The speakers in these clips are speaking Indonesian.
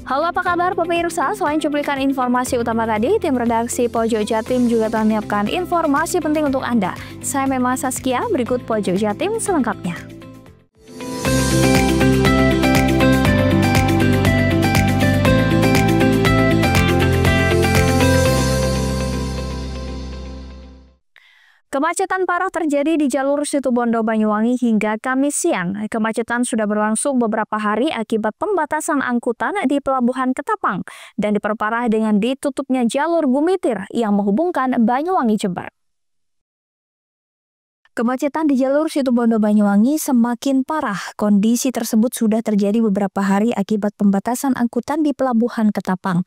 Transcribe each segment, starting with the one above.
Halo, apa kabar pemirsa? Selain cuplikan informasi utama tadi, tim redaksi Pojok Jatim juga telah menyiapkan informasi penting untuk Anda. Saya Mema Saskia, berikut Pojok Jatim selengkapnya. Kemacetan parah terjadi di jalur Situbondo Banyuwangi hingga Kamis siang. Kemacetan sudah berlangsung beberapa hari akibat pembatasan angkutan di Pelabuhan Ketapang dan diperparah dengan ditutupnya jalur Bumitir yang menghubungkan Banyuwangi Jember. Kemacetan di jalur Situbondo Banyuwangi semakin parah. Kondisi tersebut sudah terjadi beberapa hari akibat pembatasan angkutan di Pelabuhan Ketapang.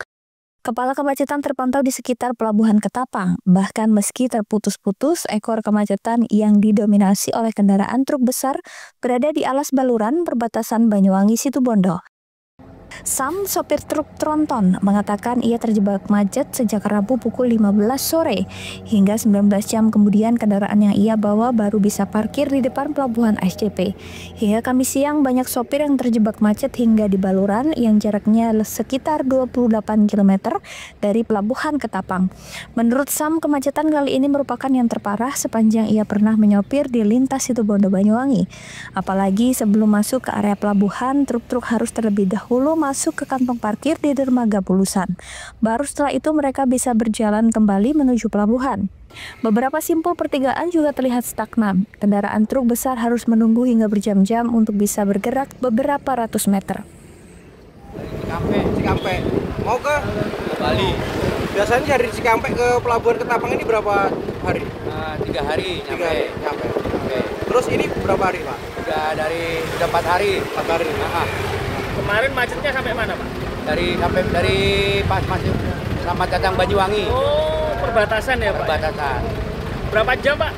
Kepala kemacetan terpantau di sekitar Pelabuhan Ketapang. Bahkan meski terputus-putus, ekor kemacetan yang didominasi oleh kendaraan truk besar berada di alas baluran perbatasan Banyuwangi Situbondo. Sam, sopir truk tronton, mengatakan ia terjebak macet sejak Rabu pukul 15 sore. Hingga 19 jam kemudian kendaraan yang ia bawa baru bisa parkir di depan pelabuhan SCP. Hingga Kamis siang banyak sopir yang terjebak macet hingga di baluran yang jaraknya sekitar 28 km dari Pelabuhan Ketapang. Menurut Sam, kemacetan kali ini merupakan yang terparah sepanjang ia pernah menyopir di lintas Situbondo Banyuwangi. Apalagi sebelum masuk ke area pelabuhan, truk-truk harus terlebih dahulu masuk ke kantong parkir di dermaga Pulusan. Baru setelah itu mereka bisa berjalan kembali menuju pelabuhan. Beberapa simpul pertigaan juga terlihat stagnan. Kendaraan truk besar harus menunggu hingga berjam-jam untuk bisa bergerak beberapa ratus meter. Cikampek. Mau ke Bali. Biasanya dari Cikampek ke Pelabuhan Ketapang ini berapa hari? 3 hari nyampe. Terus ini berapa hari, Pak? Udah 4 hari. 4 hari. Kemarin macetnya sampai mana, Pak? Dari pas masuk Selamat Datang Banyuwangi. Oh, perbatasan ya, Pak? Perbatasan. Berapa jam, Pak?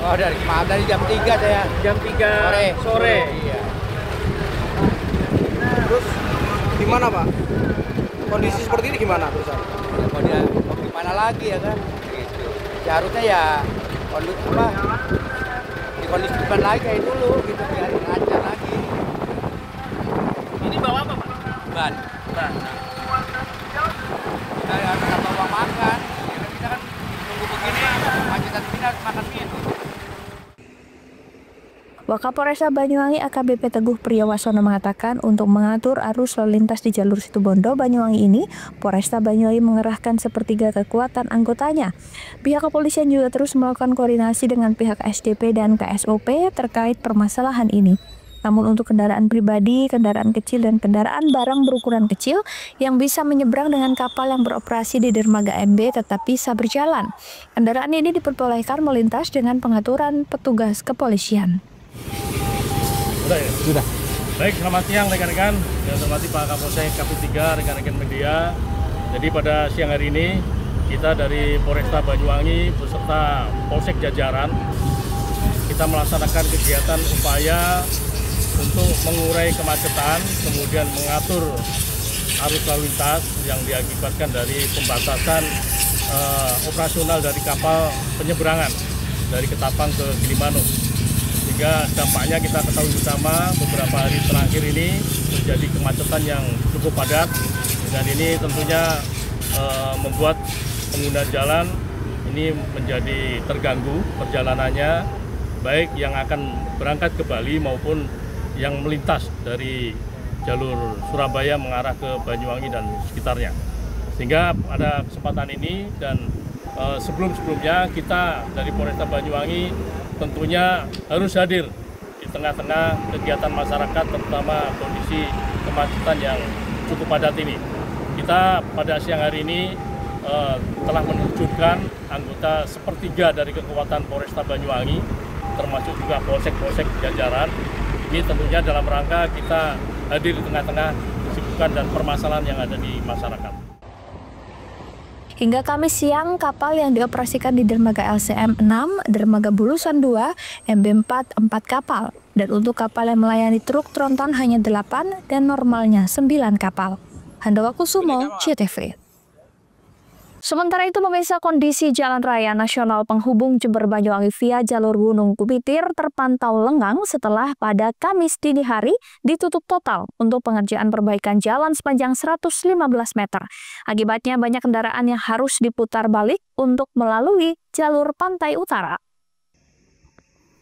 Oh, dari jam 3 saya. Jam 3 sore. Iya. Terus gimana, Pak? Kondisi seperti ini gimana, perusahaan? Ya, mau gimana lagi ya kan? Gitu. Seharusnya ya dikondisikan lagi kayak dulu gitu, biar lancar lagi. Ini bawa apa, Pak? Ban. Kita harus bawa makan. Kita kan tunggu begini, macetan ini harus makan mie. Wakapolresta Banyuwangi AKBP Teguh Priyowasono mengatakan untuk mengatur arus lalu lintas di jalur Situbondo Banyuwangi ini, Polresta Banyuwangi mengerahkan sepertiga kekuatan anggotanya. Pihak kepolisian juga terus melakukan koordinasi dengan pihak SDP dan KSOP terkait permasalahan ini. Namun untuk kendaraan pribadi, kendaraan kecil, dan kendaraan barang berukuran kecil yang bisa menyeberang dengan kapal yang beroperasi di dermaga MB tetap bisa berjalan. Kendaraan ini diperbolehkan melintas dengan pengaturan petugas kepolisian. Sudah. Baik, selamat siang rekan-rekan. Yang hormati Pak Kapolsek KP3, rekan-rekan media. Jadi pada siang hari ini kita dari Polresta Banyuwangi beserta Polsek jajaran kita melaksanakan kegiatan upaya untuk mengurai kemacetan, kemudian mengatur arus lalu lintas yang diakibatkan dari pembatasan operasional dari kapal penyeberangan dari Ketapang ke Gilimanuk. Sehingga dampaknya kita ketahui bersama beberapa hari terakhir ini terjadi kemacetan yang cukup padat, dan ini tentunya membuat pengguna jalan ini menjadi terganggu perjalanannya, baik yang akan berangkat ke Bali maupun yang melintas dari jalur Surabaya mengarah ke Banyuwangi dan sekitarnya. Sehingga pada kesempatan ini dan sebelum-sebelumnya kita dari Polresta Banyuwangi tentunya harus hadir di tengah-tengah kegiatan masyarakat, terutama kondisi kemacetan yang cukup padat ini. Kita pada siang hari ini telah menerjunkan anggota sepertiga dari kekuatan Polresta Banyuwangi, termasuk juga polsek-polsek jajaran. Ini tentunya dalam rangka kita hadir di tengah-tengah kesibukan dan permasalahan yang ada di masyarakat. Hingga Kamis siang, kapal yang dioperasikan di dermaga LCM 6, dermaga Bulusan 2, MB4 4 kapal. Dan untuk kapal yang melayani truk tronton hanya 8 dan normalnya 9 kapal. Handawa Kusumo, CTV. Sementara itu, pemirsa, kondisi Jalan Raya Nasional penghubung Jember Banyuwangi via jalur Gunung Kumitir terpantau lengang setelah pada Kamis dini hari ditutup total untuk pengerjaan perbaikan jalan sepanjang 115 meter. Akibatnya banyak kendaraan yang harus diputar balik untuk melalui jalur pantai utara.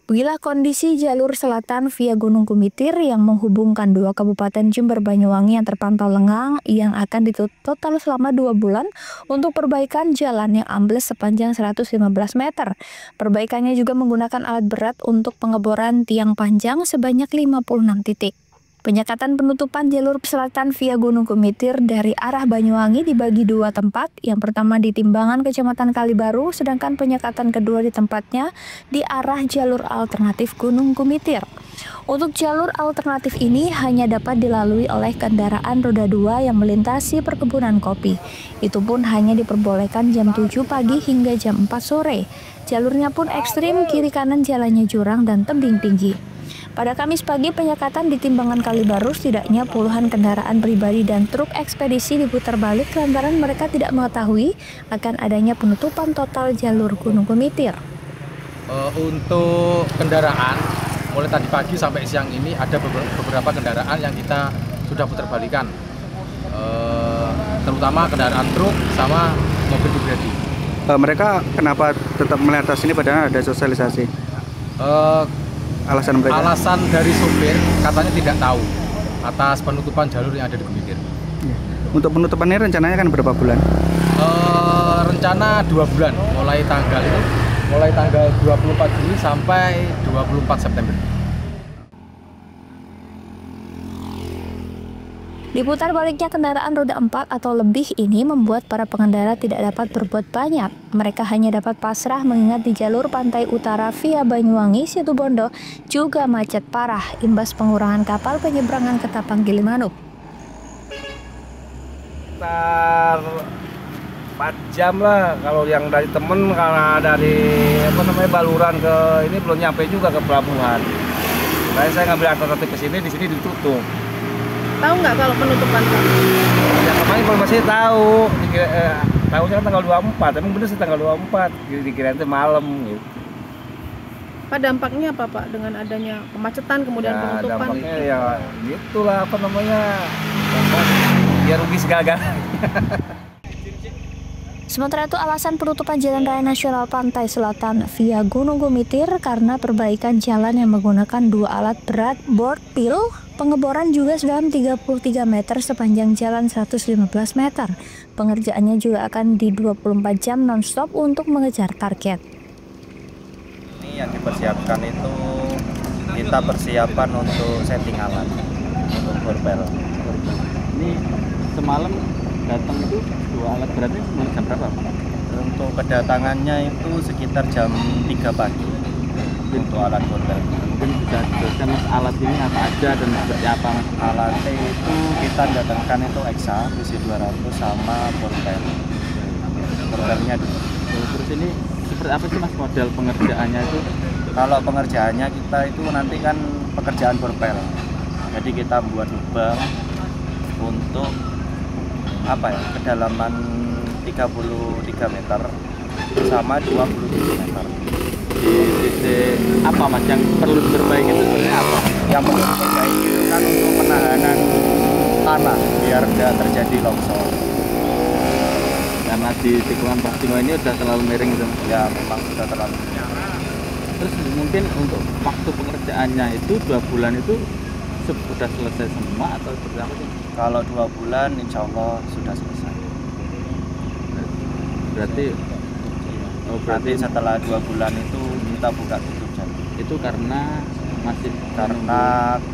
Beginilah kondisi jalur selatan via Gunung Kumitir yang menghubungkan dua kabupaten Jember Banyuwangi yang terpantau lengang yang akan ditutup total selama 2 bulan untuk perbaikan jalan yang ambles sepanjang 115 meter. Perbaikannya juga menggunakan alat berat untuk pengeboran tiang panjang sebanyak 56 titik. Penyekatan penutupan jalur selatan via Gunung Kumitir dari arah Banyuwangi dibagi 2 tempat. Yang pertama di Timbangan, Kecamatan Kalibaru, sedangkan penyekatan kedua di tempatnya di arah jalur alternatif Gunung Kumitir. Untuk jalur alternatif ini hanya dapat dilalui oleh kendaraan roda 2 yang melintasi perkebunan kopi. Itu pun hanya diperbolehkan jam 7 pagi hingga jam 4 sore. Jalurnya pun ekstrim, kiri kanan jalannya jurang dan tebing tinggi. Pada Kamis pagi, penyekatan di Timbangan Kalibaru setidaknya puluhan kendaraan pribadi dan truk ekspedisi diputar balik lantaran mereka tidak mengetahui akan adanya penutupan total jalur Gunung Kumitir. Untuk kendaraan, mulai tadi pagi sampai siang ini ada beberapa kendaraan yang kita sudah putar balikan, terutama kendaraan truk sama mobil pribadi. Mereka kenapa tetap melintas ini padahal ada sosialisasi? Alasan mereka? Alasan dari sopir katanya tidak tahu atas penutupan jalur yang ada di Kumitir. Untuk penutupannya rencananya kan berapa bulan? Rencana 2 bulan, mulai tanggal 24 Juli sampai 24 September. Diputar baliknya kendaraan roda 4 atau lebih ini membuat para pengendara tidak dapat berbuat banyak. Mereka hanya dapat pasrah mengingat di jalur pantai utara via Banyuwangi, Situbondo juga macet parah imbas pengurangan kapal penyeberangan Ketapang Gilimanuk. Sekitar 4 jam lah kalau yang dari temen, karena dari Baluran ke ini belum nyampe juga ke pelabuhan. Makanya saya ngambil alternatif ke sini, di sini ditutup. Tahu nggak kalau penutupan? Ya kemarin informasi tahu, tahunya kan tanggal 24, emang bener sih tanggal 24, dikira itu malam gitu. Pak, dampaknya apa Pak dengan adanya kemacetan kemudian Ya, penutupan? dampaknya ya gitulah ya rugi segala-galanya. Sementara itu alasan penutupan Jalan Raya Nasional Pantai Selatan via Gunung Kumitir karena perbaikan jalan yang menggunakan 2 alat berat board pil. Pengeboran juga sedalam 33 meter sepanjang jalan 115 meter. Pengerjaannya juga akan di 24 jam non-stop untuk mengejar target. Ini yang dipersiapkan itu kita persiapan untuk setting alat untuk borbel. Ini semalam datang itu 2 alat beratnya mulai jam berapa? Untuk kedatangannya itu sekitar jam 3 pagi untuk alat borbel. Mungkin bisa dijelaskan Mas, alat ini apa aja dan seperti apa Mas? Alatnya itu kita datangkan itu EXA BC200 sama borbel. Borbelnya dulu. Terus ini seperti apa sih Mas model pengerjaannya itu? Kalau pengerjaannya kita itu nanti kan pekerjaan borbel. Jadi kita buat lubang untuk kedalaman 33 meter sama 27 meter. Apa Mas yang perlu diperbaiki itu sebenarnya apa? Yang perlu diperbaiki itu kan untuk penahanan tanah biar tidak terjadi longsor. Karena di tikungan Pastingo ini udah terlalu miring gitu. Ya memang sudah terlalu miring. Terus mungkin untuk waktu pengerjaannya itu 2 bulan itu sudah selesai semua atau seperti apa sih? Kalau 2 bulan insya Allah sudah selesai. Berarti berarti setelah 2 bulan itu kita buka tutup jalan. Itu karena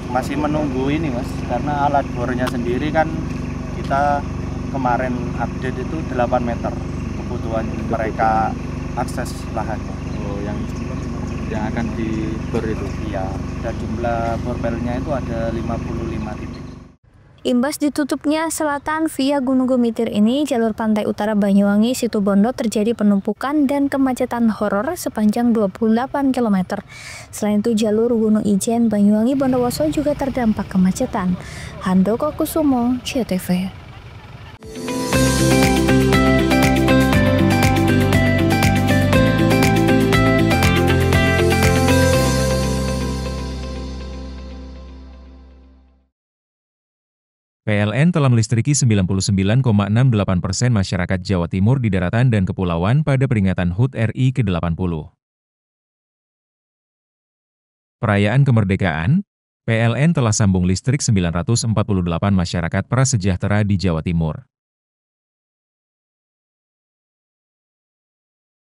masih menunggu ini Mas. Karena alat bornya sendiri kan kita kemarin update itu 8 meter kebutuhan mereka akses lahannya. Oh, yang akan dibor itu. Iya, dan jumlah borpelnya itu ada 55 titik. Imbas ditutupnya selatan via Gunung Gumitir ini, jalur pantai utara Banyuwangi Situbondo terjadi penumpukan dan kemacetan horor sepanjang 28 km. Selain itu, jalur Gunung Ijen Banyuwangi Bondowoso juga terdampak kemacetan. Handoko Kusumo, CTV. PLN telah melistriki 99,68% masyarakat Jawa Timur di daratan dan kepulauan pada peringatan HUT RI ke-80. Perayaan kemerdekaan, PLN telah sambung listrik 948 masyarakat prasejahtera di Jawa Timur.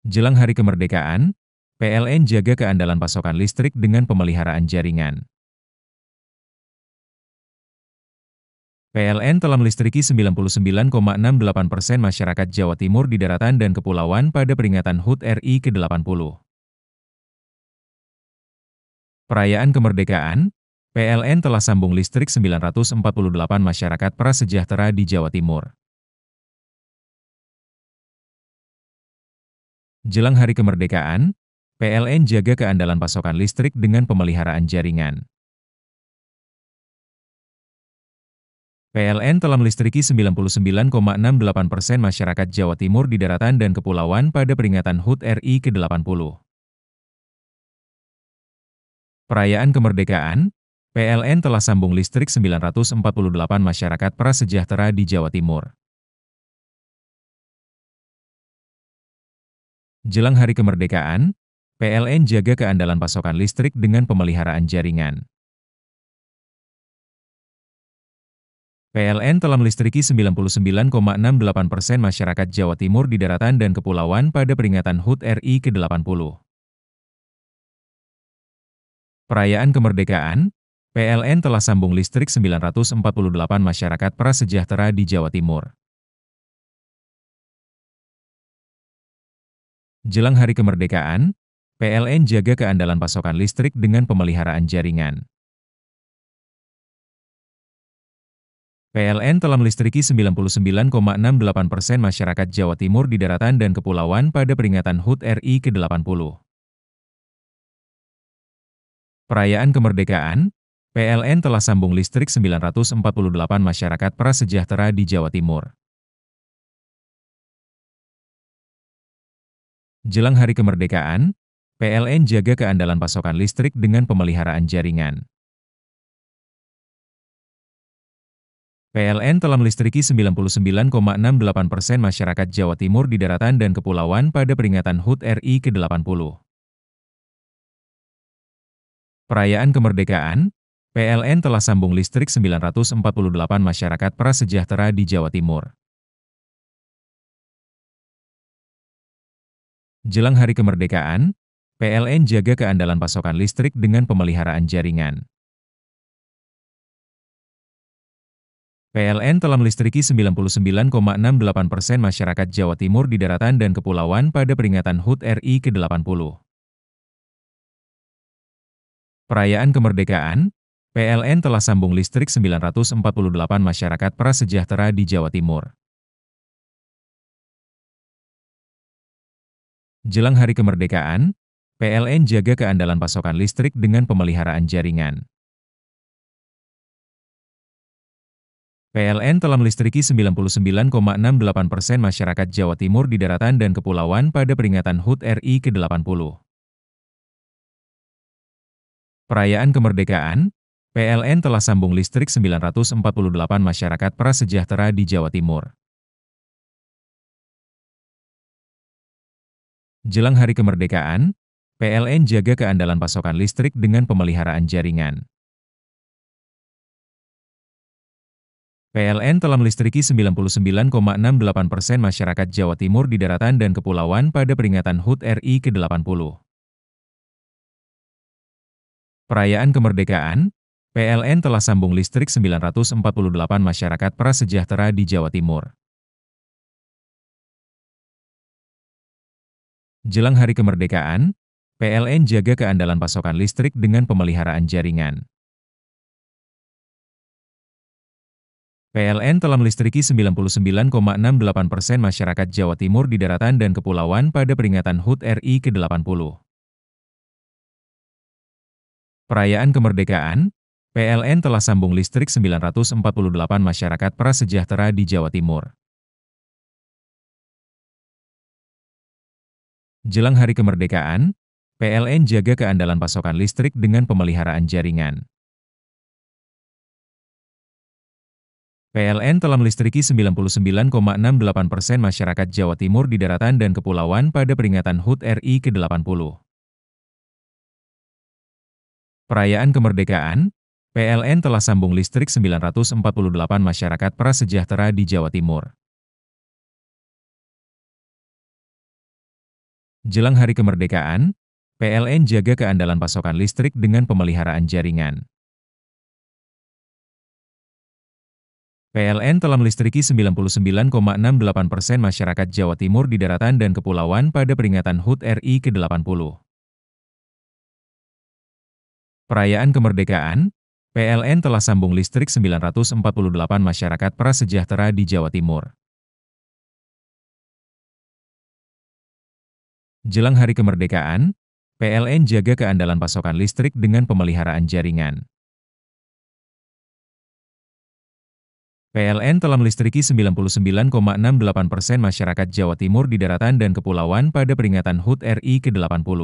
Jelang hari kemerdekaan, PLN jaga keandalan pasokan listrik dengan pemeliharaan jaringan. PLN telah melistriki 99,68% masyarakat Jawa Timur di daratan dan kepulauan pada peringatan HUT RI ke-80. Perayaan kemerdekaan, PLN telah sambung listrik 948 masyarakat prasejahtera di Jawa Timur. Jelang hari kemerdekaan, PLN jaga keandalan pasokan listrik dengan pemeliharaan jaringan. PLN telah melistriki 99,68% masyarakat Jawa Timur di daratan dan kepulauan pada peringatan HUT RI ke-80. Perayaan kemerdekaan, PLN telah sambung listrik 948 masyarakat prasejahtera di Jawa Timur. Jelang hari kemerdekaan, PLN jaga keandalan pasokan listrik dengan pemeliharaan jaringan. PLN telah melistriki 99,68% masyarakat Jawa Timur di daratan dan kepulauan pada peringatan HUT RI ke-80. Perayaan kemerdekaan, PLN telah sambung listrik 948 masyarakat prasejahtera di Jawa Timur. Jelang hari kemerdekaan, PLN jaga keandalan pasokan listrik dengan pemeliharaan jaringan. PLN telah melistriki 99,68% masyarakat Jawa Timur di daratan dan kepulauan pada peringatan HUT RI ke-80. Perayaan kemerdekaan, PLN telah sambung listrik 948 masyarakat prasejahtera di Jawa Timur. Jelang hari kemerdekaan, PLN jaga keandalan pasokan listrik dengan pemeliharaan jaringan. PLN telah melistriki 99,68% masyarakat Jawa Timur di daratan dan kepulauan pada peringatan HUT RI ke-80. Perayaan kemerdekaan, PLN telah sambung listrik 948 masyarakat prasejahtera di Jawa Timur. Jelang hari kemerdekaan, PLN jaga keandalan pasokan listrik dengan pemeliharaan jaringan. PLN telah melistriki 99,68% masyarakat Jawa Timur di daratan dan kepulauan pada peringatan HUT RI ke-80. Perayaan kemerdekaan, PLN telah sambung listrik 948 masyarakat prasejahtera di Jawa Timur. Jelang hari kemerdekaan, PLN jaga keandalan pasokan listrik dengan pemeliharaan jaringan. PLN telah melistriki 99,68% masyarakat Jawa Timur di daratan dan kepulauan pada peringatan HUT RI ke-80. Perayaan kemerdekaan, PLN telah sambung listrik 948 masyarakat prasejahtera di Jawa Timur. Jelang Hari Kemerdekaan, PLN jaga keandalan pasokan listrik dengan pemeliharaan jaringan. PLN telah melistriki 99,68% masyarakat Jawa Timur di daratan dan kepulauan pada peringatan HUT RI ke-80. Perayaan kemerdekaan, PLN telah sambung listrik 948 masyarakat prasejahtera di Jawa Timur. Jelang Hari Kemerdekaan, PLN jaga keandalan pasokan listrik dengan pemeliharaan jaringan. PLN telah melistriki 99,68% masyarakat Jawa Timur di daratan dan kepulauan pada peringatan HUT RI ke-80. Perayaan kemerdekaan, PLN telah sambung listrik 948 masyarakat prasejahtera di Jawa Timur. Jelang Hari Kemerdekaan, PLN jaga keandalan pasokan listrik dengan pemeliharaan jaringan. PLN telah melistriki 99,68% masyarakat Jawa Timur di daratan dan kepulauan pada peringatan HUT RI ke-80. Perayaan kemerdekaan, PLN telah sambung listrik 948 masyarakat prasejahtera di Jawa Timur. Jelang Hari Kemerdekaan, PLN jaga keandalan pasokan listrik dengan pemeliharaan jaringan. PLN telah melistriki 99,68% masyarakat Jawa Timur di daratan dan kepulauan pada peringatan HUT RI ke-80. Perayaan kemerdekaan, PLN telah sambung listrik 948 masyarakat prasejahtera di Jawa Timur. Jelang Hari Kemerdekaan, PLN jaga keandalan pasokan listrik dengan pemeliharaan jaringan. PLN telah melistriki 99,68% masyarakat Jawa Timur di daratan dan kepulauan pada peringatan HUT RI ke-80.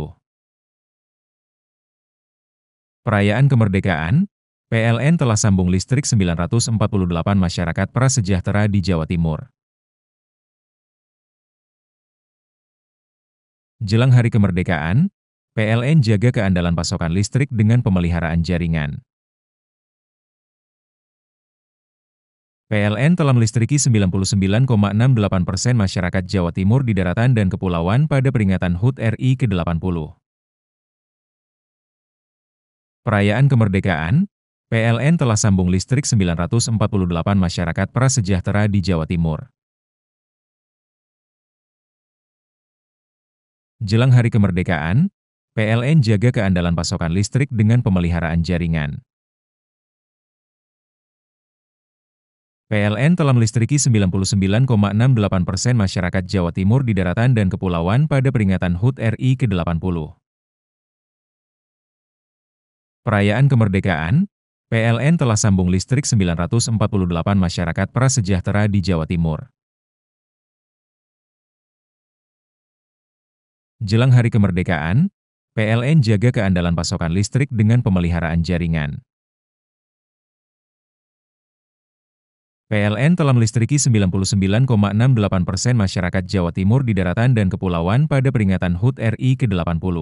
Perayaan kemerdekaan, PLN telah sambung listrik 948 masyarakat prasejahtera di Jawa Timur. Jelang Hari Kemerdekaan, PLN jaga keandalan pasokan listrik dengan pemeliharaan jaringan. PLN telah melistriki 99,68% masyarakat Jawa Timur di daratan dan kepulauan pada peringatan HUT RI ke-80. Perayaan kemerdekaan, PLN telah sambung listrik 948 masyarakat prasejahtera di Jawa Timur. Jelang Hari Kemerdekaan, PLN jaga keandalan pasokan listrik dengan pemeliharaan jaringan. PLN telah melistriki 99,68% masyarakat Jawa Timur di daratan dan kepulauan pada peringatan HUT RI ke-80. Perayaan kemerdekaan, PLN telah sambung listrik 948 masyarakat prasejahtera di Jawa Timur. Jelang Hari Kemerdekaan, PLN jaga keandalan pasokan listrik dengan pemeliharaan jaringan. PLN telah melistriki 99,68% masyarakat Jawa Timur di daratan dan kepulauan pada peringatan HUT RI ke-80.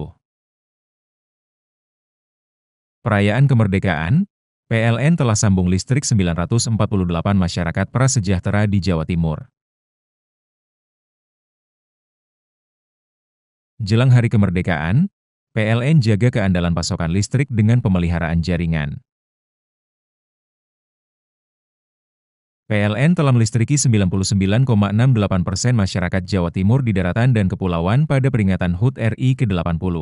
Perayaan kemerdekaan, PLN telah sambung listrik 948 masyarakat prasejahtera di Jawa Timur. Jelang Hari Kemerdekaan, PLN jaga keandalan pasokan listrik dengan pemeliharaan jaringan. PLN telah melistriki 99,68% masyarakat Jawa Timur di daratan dan kepulauan pada peringatan HUT RI ke-80.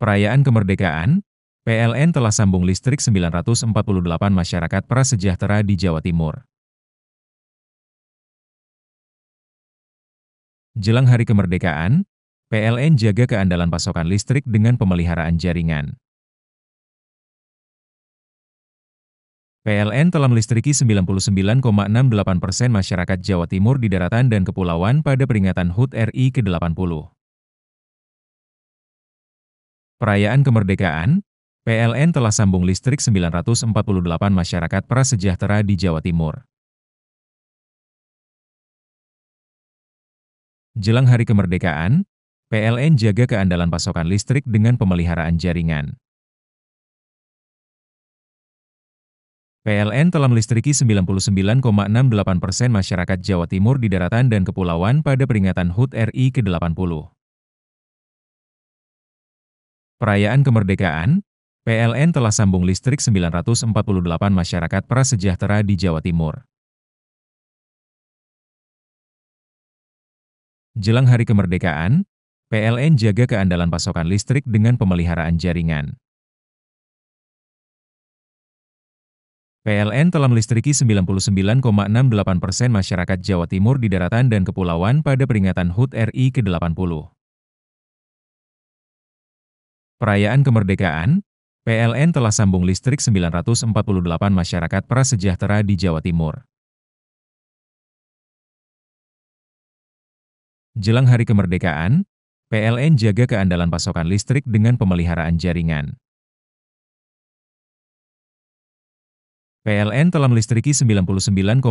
Perayaan kemerdekaan, PLN telah sambung listrik 948 masyarakat prasejahtera di Jawa Timur. Jelang Hari Kemerdekaan, PLN jaga keandalan pasokan listrik dengan pemeliharaan jaringan. PLN telah melistriki 99,68% masyarakat Jawa Timur di daratan dan kepulauan pada peringatan HUT RI ke-80. Perayaan kemerdekaan, PLN telah sambung listrik 948 masyarakat prasejahtera di Jawa Timur. Jelang Hari Kemerdekaan, PLN jaga keandalan pasokan listrik dengan pemeliharaan jaringan. PLN telah melistriki 99,68% masyarakat Jawa Timur di daratan dan kepulauan pada peringatan HUT RI ke-80. Perayaan kemerdekaan, PLN telah sambung listrik 948 masyarakat prasejahtera di Jawa Timur. Jelang Hari Kemerdekaan, PLN jaga keandalan pasokan listrik dengan pemeliharaan jaringan. PLN telah melistriki 99,68% masyarakat Jawa Timur di daratan dan kepulauan pada peringatan HUT RI ke-80. Perayaan kemerdekaan, PLN telah sambung listrik 948 masyarakat prasejahtera di Jawa Timur. Jelang Hari Kemerdekaan, PLN jaga keandalan pasokan listrik dengan pemeliharaan jaringan. PLN telah melistriki 99,68%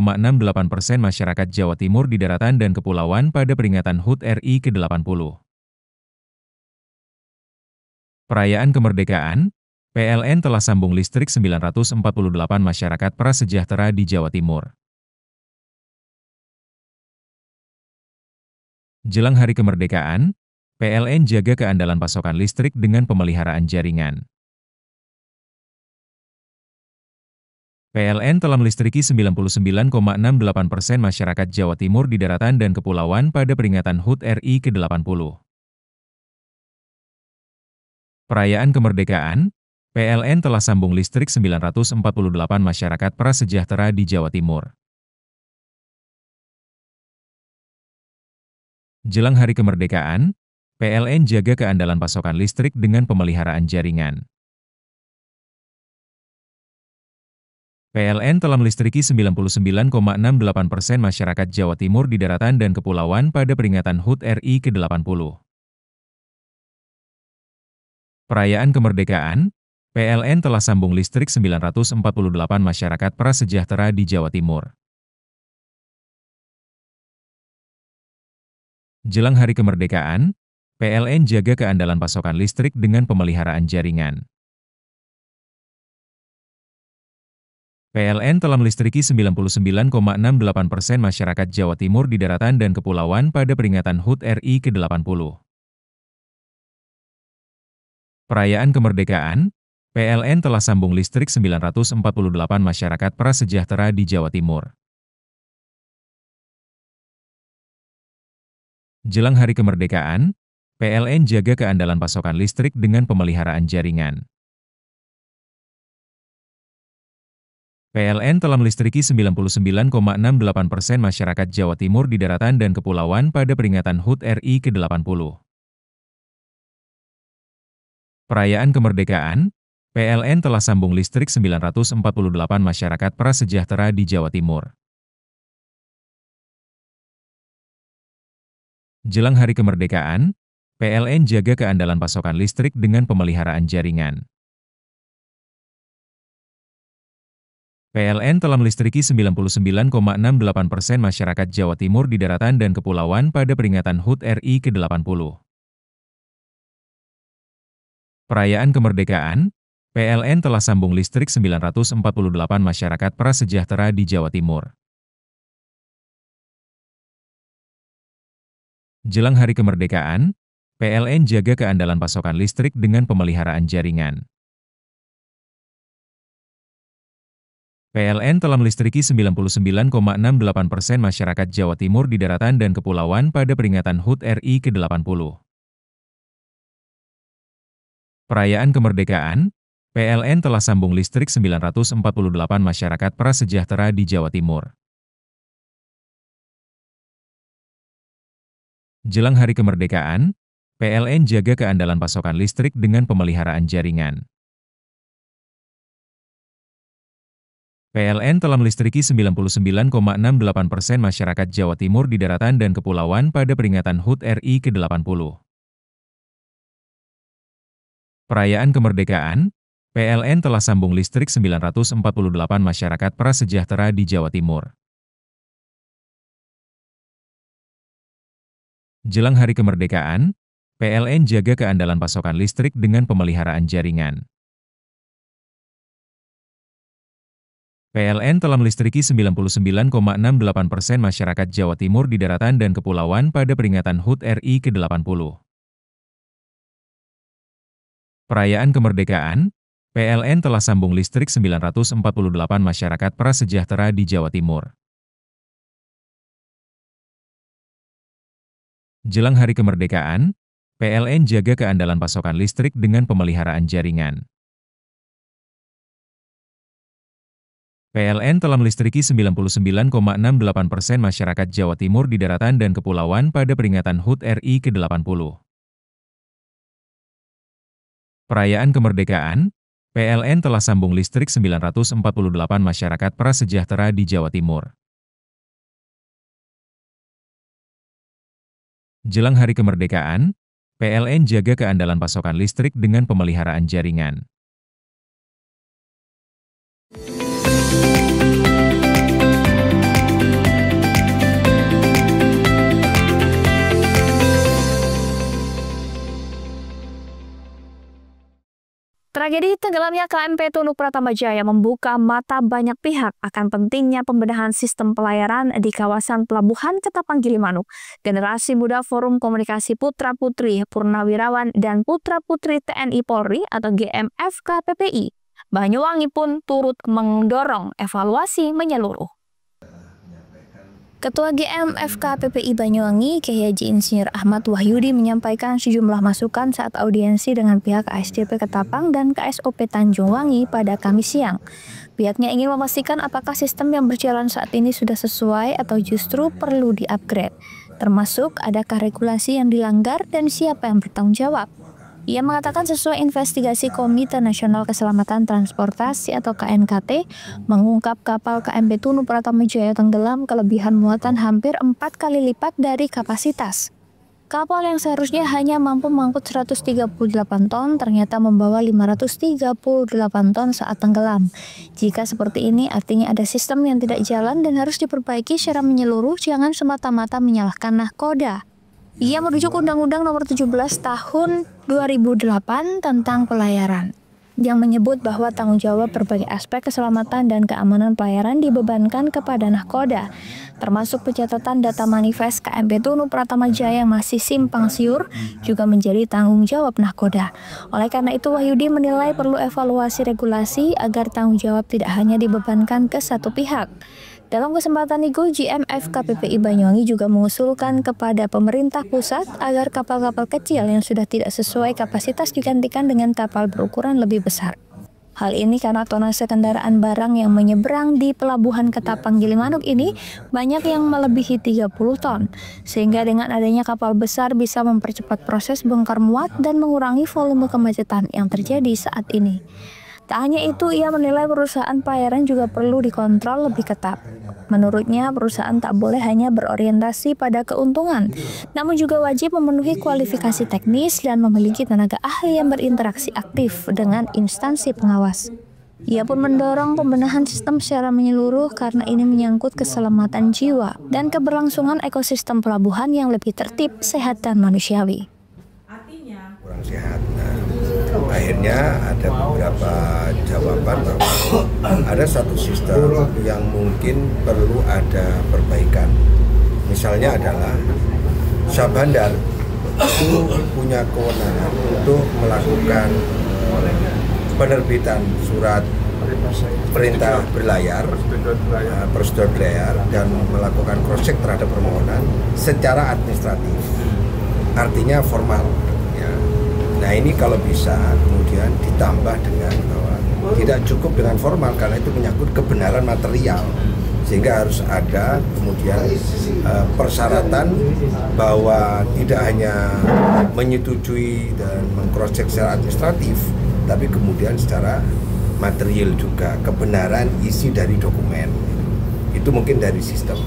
masyarakat Jawa Timur di daratan dan kepulauan pada peringatan HUT RI ke-80. Perayaan kemerdekaan, PLN telah sambung listrik 948 masyarakat prasejahtera di Jawa Timur. Jelang Hari Kemerdekaan, PLN jaga keandalan pasokan listrik dengan pemeliharaan jaringan. PLN telah melistriki 99,68% masyarakat Jawa Timur di daratan dan kepulauan pada peringatan HUT RI ke-80. Perayaan kemerdekaan, PLN telah sambung listrik 948 masyarakat prasejahtera di Jawa Timur. Jelang Hari Kemerdekaan, PLN jaga keandalan pasokan listrik dengan pemeliharaan jaringan. PLN telah melistriki 99,68% masyarakat Jawa Timur di daratan dan kepulauan pada peringatan HUT RI ke-80. Perayaan kemerdekaan, PLN telah sambung listrik 948 masyarakat prasejahtera di Jawa Timur. Jelang Hari Kemerdekaan, PLN jaga keandalan pasokan listrik dengan pemeliharaan jaringan. PLN telah melistriki 99,68% masyarakat Jawa Timur di daratan dan kepulauan pada peringatan HUT RI ke-80. Perayaan kemerdekaan, PLN telah sambung listrik 948 masyarakat prasejahtera di Jawa Timur. Jelang Hari Kemerdekaan, PLN jaga keandalan pasokan listrik dengan pemeliharaan jaringan. PLN telah melistriki 99,68% masyarakat Jawa Timur di daratan dan kepulauan pada peringatan HUT RI ke-80. Perayaan kemerdekaan, PLN telah sambung listrik 948 masyarakat prasejahtera di Jawa Timur. Jelang Hari Kemerdekaan, PLN jaga keandalan pasokan listrik dengan pemeliharaan jaringan. PLN telah melistriki 99,68% masyarakat Jawa Timur di daratan dan kepulauan pada peringatan HUT RI ke-80. Perayaan kemerdekaan, PLN telah sambung listrik 948 masyarakat prasejahtera di Jawa Timur. Jelang Hari Kemerdekaan, PLN jaga keandalan pasokan listrik dengan pemeliharaan jaringan. PLN telah melistriki 99,68% masyarakat Jawa Timur di daratan dan kepulauan pada peringatan HUT RI ke-80. Perayaan kemerdekaan, PLN telah sambung listrik 948 masyarakat prasejahtera di Jawa Timur. Jelang Hari Kemerdekaan, PLN jaga keandalan pasokan listrik dengan pemeliharaan jaringan. PLN telah melistriki 99,68% masyarakat Jawa Timur di daratan dan kepulauan pada peringatan HUT RI ke-80. Perayaan kemerdekaan, PLN telah sambung listrik 948 masyarakat prasejahtera di Jawa Timur. Jelang Hari Kemerdekaan, PLN jaga keandalan pasokan listrik dengan pemeliharaan jaringan. PLN telah melistriki 99,68% masyarakat Jawa Timur di daratan dan kepulauan pada peringatan HUT RI ke-80. Perayaan kemerdekaan, PLN telah sambung listrik 948 masyarakat prasejahtera di Jawa Timur. Jelang Hari Kemerdekaan, PLN jaga keandalan pasokan listrik dengan pemeliharaan jaringan. PLN telah melistriki 99,68% masyarakat Jawa Timur di daratan dan kepulauan pada peringatan HUT RI ke-80. Perayaan kemerdekaan, PLN telah sambung listrik 948 masyarakat prasejahtera di Jawa Timur. Jelang Hari Kemerdekaan, PLN jaga keandalan pasokan listrik dengan pemeliharaan jaringan. Tragedi tenggelamnya KMP Tunu Pratama Jaya membuka mata banyak pihak akan pentingnya pembenahan sistem pelayaran di kawasan Pelabuhan Ketapang Gilimanuk. Generasi Muda Forum Komunikasi Putra-Putri Purnawirawan dan Putra-Putri TNI Polri atau GMFK PPI Banyuwangi pun turut mendorong evaluasi menyeluruh. Ketua GMFK PPI Banyuwangi, Kiai Haji Insinyur Ahmad Wahyudi menyampaikan sejumlah masukan saat audiensi dengan pihak KSDP Ketapang dan KSOP Tanjung Wangi pada Kamis siang. Pihaknya ingin memastikan apakah sistem yang berjalan saat ini sudah sesuai atau justru perlu di-upgrade, termasuk adakah regulasi yang dilanggar dan siapa yang bertanggung jawab. Ia mengatakan sesuai investigasi Komite Nasional Keselamatan Transportasi atau KNKT, mengungkap kapal KMP Tunu Pratama Jaya tenggelam kelebihan muatan hampir 4 kali lipat dari kapasitas. Kapal yang seharusnya hanya mampu mengangkut 138 ton ternyata membawa 538 ton saat tenggelam. Jika seperti ini artinya ada sistem yang tidak jalan dan harus diperbaiki secara menyeluruh, jangan semata-mata menyalahkan nahkoda. Ia merujuk Undang-Undang Nomor 17 Tahun 2008 tentang pelayaran, yang menyebut bahwa tanggung jawab berbagai aspek keselamatan dan keamanan pelayaran dibebankan kepada nahkoda, termasuk pencatatan data manifest KMP Tunu Pratama Jaya yang masih simpang siur juga menjadi tanggung jawab nahkoda. Oleh karena itu, Wahyudi menilai perlu evaluasi regulasi agar tanggung jawab tidak hanya dibebankan ke satu pihak. Dalam kesempatan itu, GMFK PPI Banyuwangi juga mengusulkan kepada pemerintah pusat agar kapal-kapal kecil yang sudah tidak sesuai kapasitas digantikan dengan kapal berukuran lebih besar. Hal ini karena tonase kendaraan barang yang menyeberang di Pelabuhan Ketapang Gilimanuk ini banyak yang melebihi 30 ton, sehingga dengan adanya kapal besar bisa mempercepat proses bongkar muat dan mengurangi volume kemacetan yang terjadi saat ini. Tak hanya itu, ia menilai perusahaan pelayaran juga perlu dikontrol lebih ketat. Menurutnya, perusahaan tak boleh hanya berorientasi pada keuntungan, namun juga wajib memenuhi kualifikasi teknis dan memiliki tenaga ahli yang berinteraksi aktif dengan instansi pengawas. Ia pun mendorong pembenahan sistem secara menyeluruh karena ini menyangkut keselamatan jiwa dan keberlangsungan ekosistem pelabuhan yang lebih tertib, sehat, dan manusiawi. Kurang sehat. Akhirnya ada beberapa jawaban bahwa ada satu sistem yang mungkin perlu ada perbaikan. Misalnya adalah Syah Bandar itu punya kewenangan untuk melakukan penerbitan surat perintah berlayar, prosedur berlayar, dan melakukan cross-check terhadap permohonan secara administratif, artinya formal. Nah ini kalau bisa kemudian ditambah dengan bahwa tidak cukup dengan formal karena itu menyangkut kebenaran material, sehingga harus ada kemudian persyaratan bahwa tidak hanya menyetujui dan mengcross-check secara administratif, tapi kemudian secara material juga kebenaran isi dari dokumen. Itu mungkin dari sistem.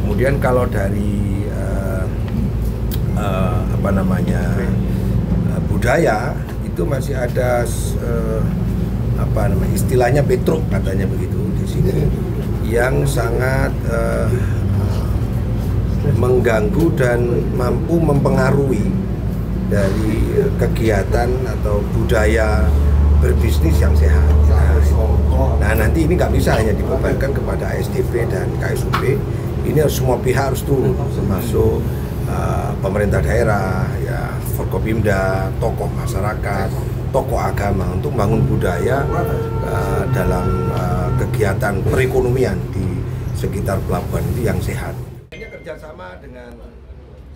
Kemudian kalau dari budaya itu masih ada istilahnya petruk katanya begitu di sini yang sangat mengganggu dan mampu mempengaruhi dari kegiatan atau budaya berbisnis yang sehat. Nah, nanti ini nggak bisa hanya dibebankan kepada ASDP dan KSUP, ini semua pihak harus turun, termasuk pemerintah daerah, ya, Forkopimda, tokoh masyarakat, tokoh agama untuk membangun budaya dalam kegiatan perekonomian di sekitar pelabuhan itu yang sehat. Ini kerjasama dengan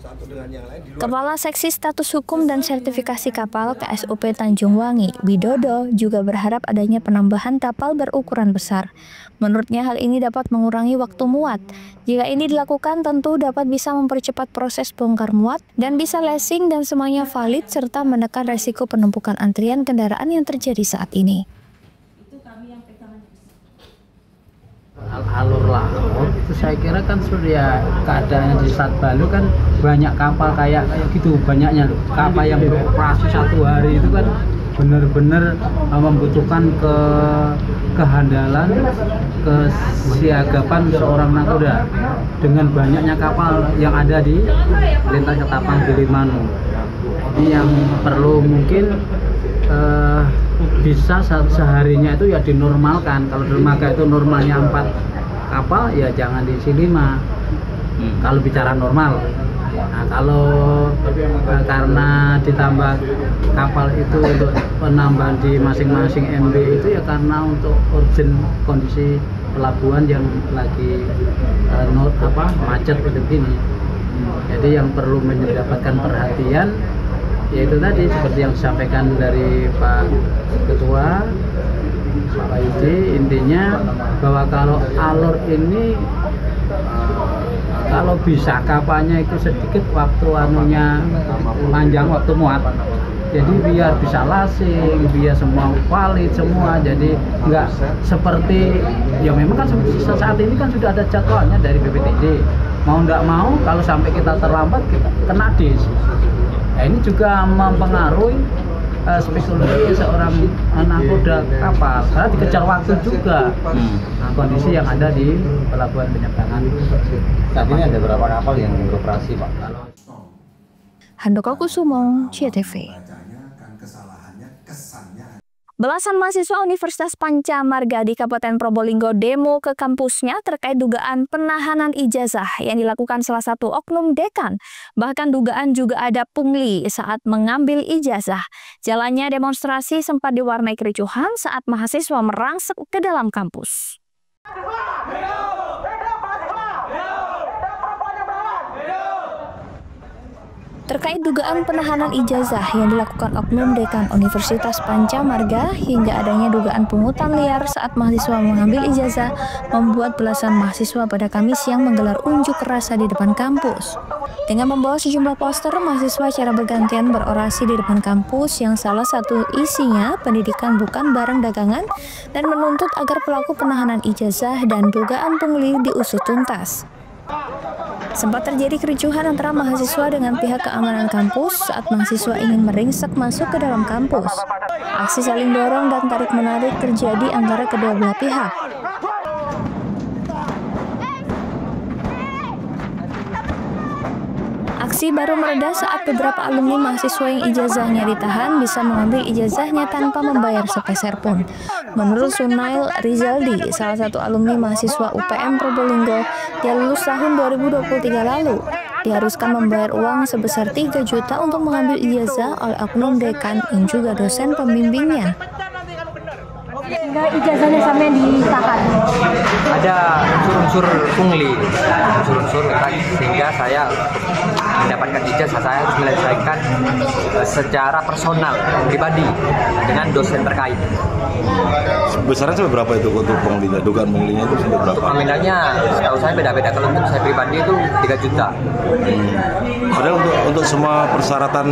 satu dengan yang lain. Kepala Seksi Status Hukum dan Sertifikasi Kapal KSUP Tanjung Wangi, Widodo, juga berharap adanya penambahan kapal berukuran besar. Menurutnya hal ini dapat mengurangi waktu muat. Jika ini dilakukan tentu dapat bisa mempercepat proses bongkar muat dan bisa leasing dan semuanya valid serta menekan resiko penumpukan antrian kendaraan yang terjadi saat ini. Alur laut itu saya kira kan sudah keadaannya di Selat Balu kan banyak kapal kayak gitu, banyaknya kapal yang beroperasi satu hari itu kan benar-benar membutuhkan kehandalan, kesiagapan seorang nakoda dengan banyaknya kapal yang ada di lintas Ketapang Gilimanuk. Ini yang perlu mungkin bisa seharinya itu ya dinormalkan. Kalau dermaga itu normalnya 4 kapal ya jangan diisi 5 kalau bicara normal. Nah, kalau karena ditambah kapal itu untuk penambahan di masing-masing MB itu ya karena untuk urgent kondisi pelabuhan yang lagi macet seperti ini. Jadi yang perlu mendapatkan perhatian yaitu tadi seperti yang disampaikan dari Pak Ketua, Pak Yudi, intinya bahwa kalau alur ini kalau bisa kapalnya itu sedikit waktu panjang waktu muat, jadi biar bisa lasing, biar semua valid semua, jadi nggak seperti ya memang kan saat ini kan sudah ada jadwalnya dari BPTD, mau nggak mau kalau sampai kita terlambat kita kena dis. Nah, ini juga mempengaruhi spekulasi seorang nakoda kapal karena dikejar waktu juga. Nah, kondisi yang ada di pelabuhan penyeberangan. Saat ini ada berapa kapal yang beroperasi, Pak? Handoko Kusumo, CTV. Belasan mahasiswa Universitas Panca Marga di Kabupaten Probolinggo demo ke kampusnya terkait dugaan penahanan ijazah yang dilakukan salah satu oknum dekan. Bahkan dugaan juga ada pungli saat mengambil ijazah. Jalannya demonstrasi sempat diwarnai kericuhan saat mahasiswa merangsek ke dalam kampus. Terkait dugaan penahanan ijazah yang dilakukan oknum dekan Universitas Panca Marga hingga adanya dugaan pungutan liar saat mahasiswa mengambil ijazah membuat belasan mahasiswa pada Kamis siang menggelar unjuk rasa di depan kampus. Dengan membawa sejumlah poster, mahasiswa secara bergantian berorasi di depan kampus yang salah satu isinya pendidikan bukan barang dagangan dan menuntut agar pelaku penahanan ijazah dan dugaan pungli diusut tuntas. Sempat terjadi kericuhan antara mahasiswa dengan pihak keamanan kampus saat mahasiswa ingin meringsek masuk ke dalam kampus. Aksi saling dorong dan tarik-menarik terjadi antara kedua belah pihak. Aksi baru mereda saat beberapa alumni mahasiswa yang ijazahnya ditahan bisa mengambil ijazahnya tanpa membayar sepeser pun. Menurut Sunail Rizaldi, salah satu alumni mahasiswa UPM Probolinggo yang lulus tahun 2023 lalu, diharuskan membayar uang sebesar 3 juta untuk mengambil ijazah oleh oknum dekan yang juga dosen pembimbingnya. Sehingga ijazahnya sampai ditahan. Ada unsur-unsur pungli, unsur-unsur sehingga saya mendapatkan ijazah saya harus menyelesaikan secara personal, pribadi dengan dosen terkait. Besarnya sampai berapa itu untuk punglinya? Dugaan punglinya itu sampai berapa? Nominalnya setahu saya beda-beda, kalau untuk saya pribadi itu 3 juta. Padahal untuk semua persyaratan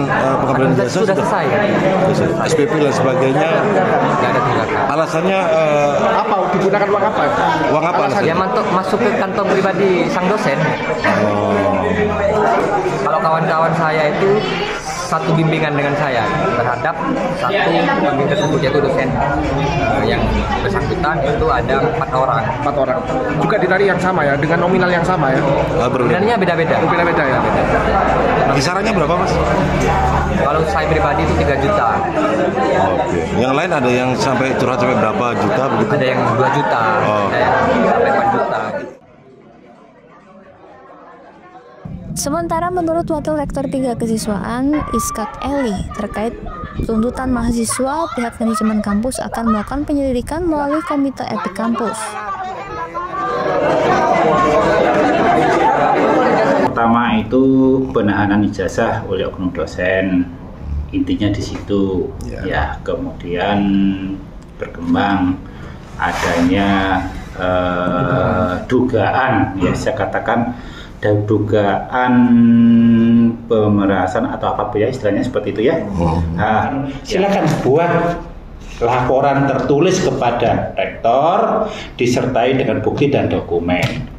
pengambilan ijazah sudah selesai. SPP dan sebagainya. Tidak ada tunggakan. Alasannya apa? Digunakan uang apa? Uang apa? Alasannya masuk ke kantong pribadi sang dosen. Kalau kawan-kawan saya itu satu bimbingan dengan saya terhadap satu pembimbing tersebut, yaitu dosen yang bersangkutan itu ada 4 orang. 4 orang. Juga ditarik yang sama ya, dengan nominal yang sama ya? Nominalnya beda-beda. Beda-beda ya? Kisarannya berapa Mas? Kalau saya pribadi itu 3 juta. Oke. Yang lain ada yang sampai curhat sampai berapa juta begitu? Ada yang 2 juta, ada yang sampai 4 juta. Sementara menurut Wakil Rektor 3 Kesiswaan, Iskak Eli, terkait tuntutan mahasiswa, pihak manajemen kampus akan melakukan penyelidikan melalui Komite Etik Kampus. Pertama itu penahanan ijazah oleh oknum dosen, intinya di situ. Ya, kemudian berkembang adanya dugaan, ya saya katakan dugaan pemerasan atau apa ya istilahnya seperti itu ya. Nah, silakan buat laporan tertulis kepada rektor disertai dengan bukti dan dokumen.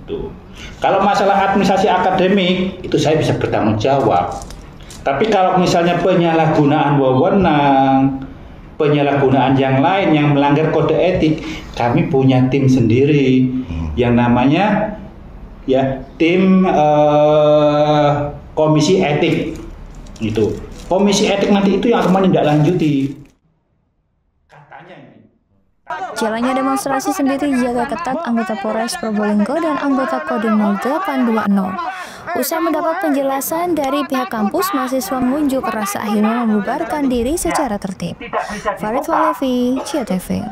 Itu. Kalau masalah administrasi akademik itu saya bisa bertanggung jawab. Tapi kalau misalnya penyalahgunaan wewenang, penyalahgunaan yang lain yang melanggar kode etik, kami punya tim sendiri yang namanya ya tim komisi etik. Itu komisi etik nanti itu yang akan menindaklanjuti. Jalannya demonstrasi sendiri dijaga ketat anggota Polres Probolinggo dan anggota Kodim 0820. Usai mendapat penjelasan dari pihak kampus, mahasiswa mengunjuk rasa akhirnya membubarkan diri secara tertib. Farid Walevi, CTV.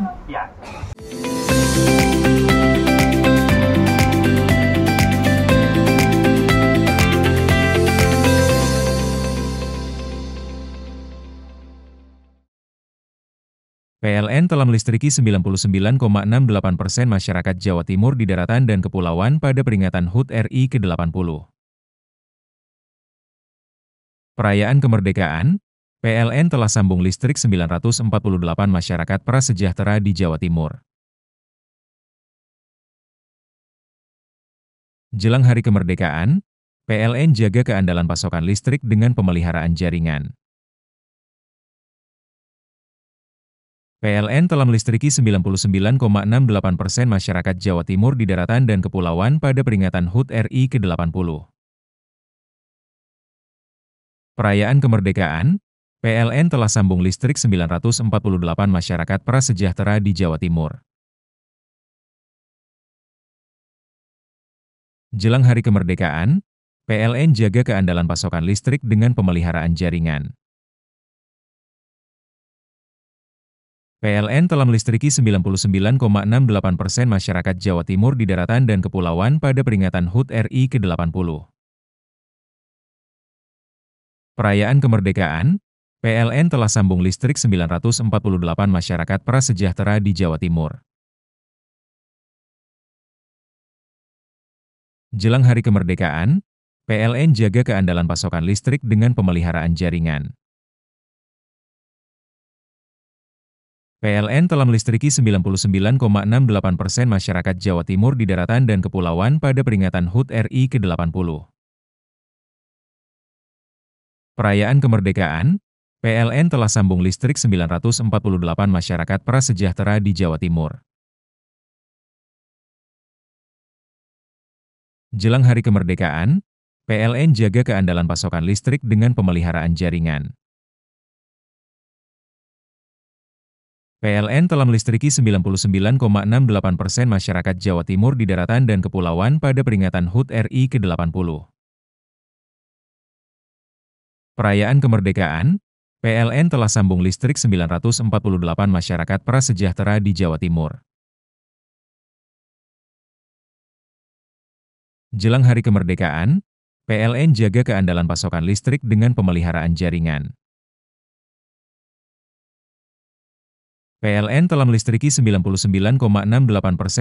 PLN telah melistriki 99,68% masyarakat Jawa Timur di daratan dan kepulauan pada peringatan HUT RI ke-80. Perayaan kemerdekaan, PLN telah sambung listrik 948 masyarakat prasejahtera di Jawa Timur. Jelang hari kemerdekaan, PLN jaga keandalan pasokan listrik dengan pemeliharaan jaringan. PLN telah melistriki 99,68% masyarakat Jawa Timur di daratan dan kepulauan pada peringatan HUT RI ke-80. Perayaan kemerdekaan, PLN telah sambung listrik 948 masyarakat prasejahtera di Jawa Timur. Jelang hari kemerdekaan, PLN jaga keandalan pasokan listrik dengan pemeliharaan jaringan. PLN telah melistriki 99,68% masyarakat Jawa Timur di daratan dan kepulauan pada peringatan HUT RI ke-80. Perayaan kemerdekaan, PLN telah sambung listrik 948 masyarakat prasejahtera di Jawa Timur. Jelang hari kemerdekaan, PLN jaga keandalan pasokan listrik dengan pemeliharaan jaringan. PLN telah melistriki 99,68% masyarakat Jawa Timur di daratan dan kepulauan pada peringatan HUT RI ke-80. Perayaan kemerdekaan, PLN telah sambung listrik 948 masyarakat prasejahtera di Jawa Timur. Jelang hari kemerdekaan, PLN jaga keandalan pasokan listrik dengan pemeliharaan jaringan. PLN telah melistriki 99,68% masyarakat Jawa Timur di daratan dan kepulauan pada peringatan HUT RI ke-80. Perayaan kemerdekaan, PLN telah sambung listrik 948 masyarakat prasejahtera di Jawa Timur. Jelang hari kemerdekaan, PLN jaga keandalan pasokan listrik dengan pemeliharaan jaringan. PLN telah melistriki 99,68%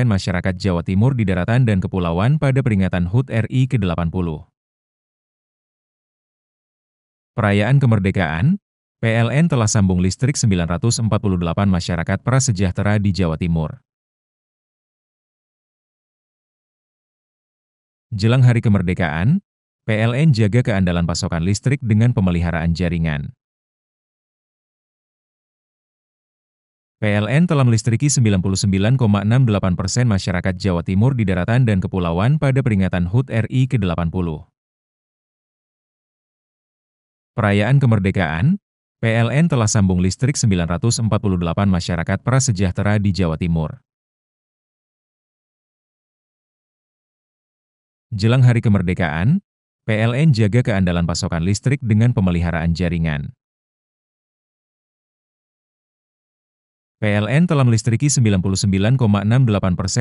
masyarakat Jawa Timur di daratan dan kepulauan pada peringatan HUT RI ke-80. Perayaan kemerdekaan, PLN telah sambung listrik 948 masyarakat prasejahtera di Jawa Timur. Jelang hari kemerdekaan, PLN jaga keandalan pasokan listrik dengan pemeliharaan jaringan. PLN telah melistriki 99,68% masyarakat Jawa Timur di daratan dan kepulauan pada peringatan HUT RI ke-80. Perayaan kemerdekaan, PLN telah sambung listrik 948 masyarakat prasejahtera di Jawa Timur. Jelang hari kemerdekaan, PLN jaga keandalan pasokan listrik dengan pemeliharaan jaringan. PLN telah melistriki 99,68%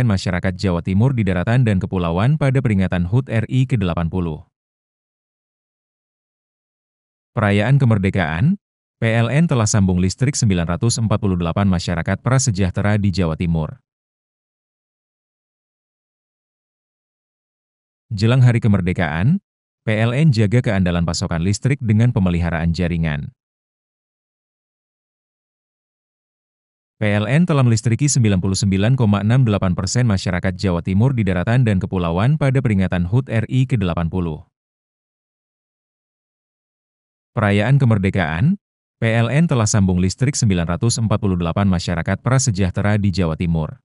masyarakat Jawa Timur di daratan dan kepulauan pada peringatan HUT RI ke-80. Perayaan kemerdekaan, PLN telah sambung listrik 948 masyarakat prasejahtera di Jawa Timur. Jelang hari kemerdekaan, PLN jaga keandalan pasokan listrik dengan pemeliharaan jaringan. PLN telah melistriki 99,68% masyarakat Jawa Timur di daratan dan kepulauan pada peringatan HUT RI ke-80. Perayaan kemerdekaan, PLN telah sambung listrik 948 masyarakat prasejahtera di Jawa Timur.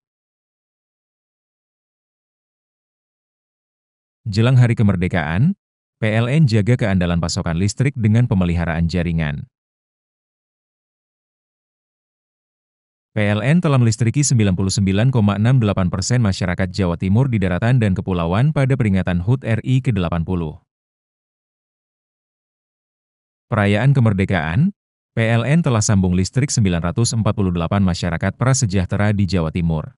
Jelang hari kemerdekaan, PLN jaga keandalan pasokan listrik dengan pemeliharaan jaringan. PLN telah melistriki 99,68% masyarakat Jawa Timur di daratan dan kepulauan pada peringatan HUT RI ke-80. Perayaan kemerdekaan, PLN telah sambung listrik 948 masyarakat prasejahtera di Jawa Timur.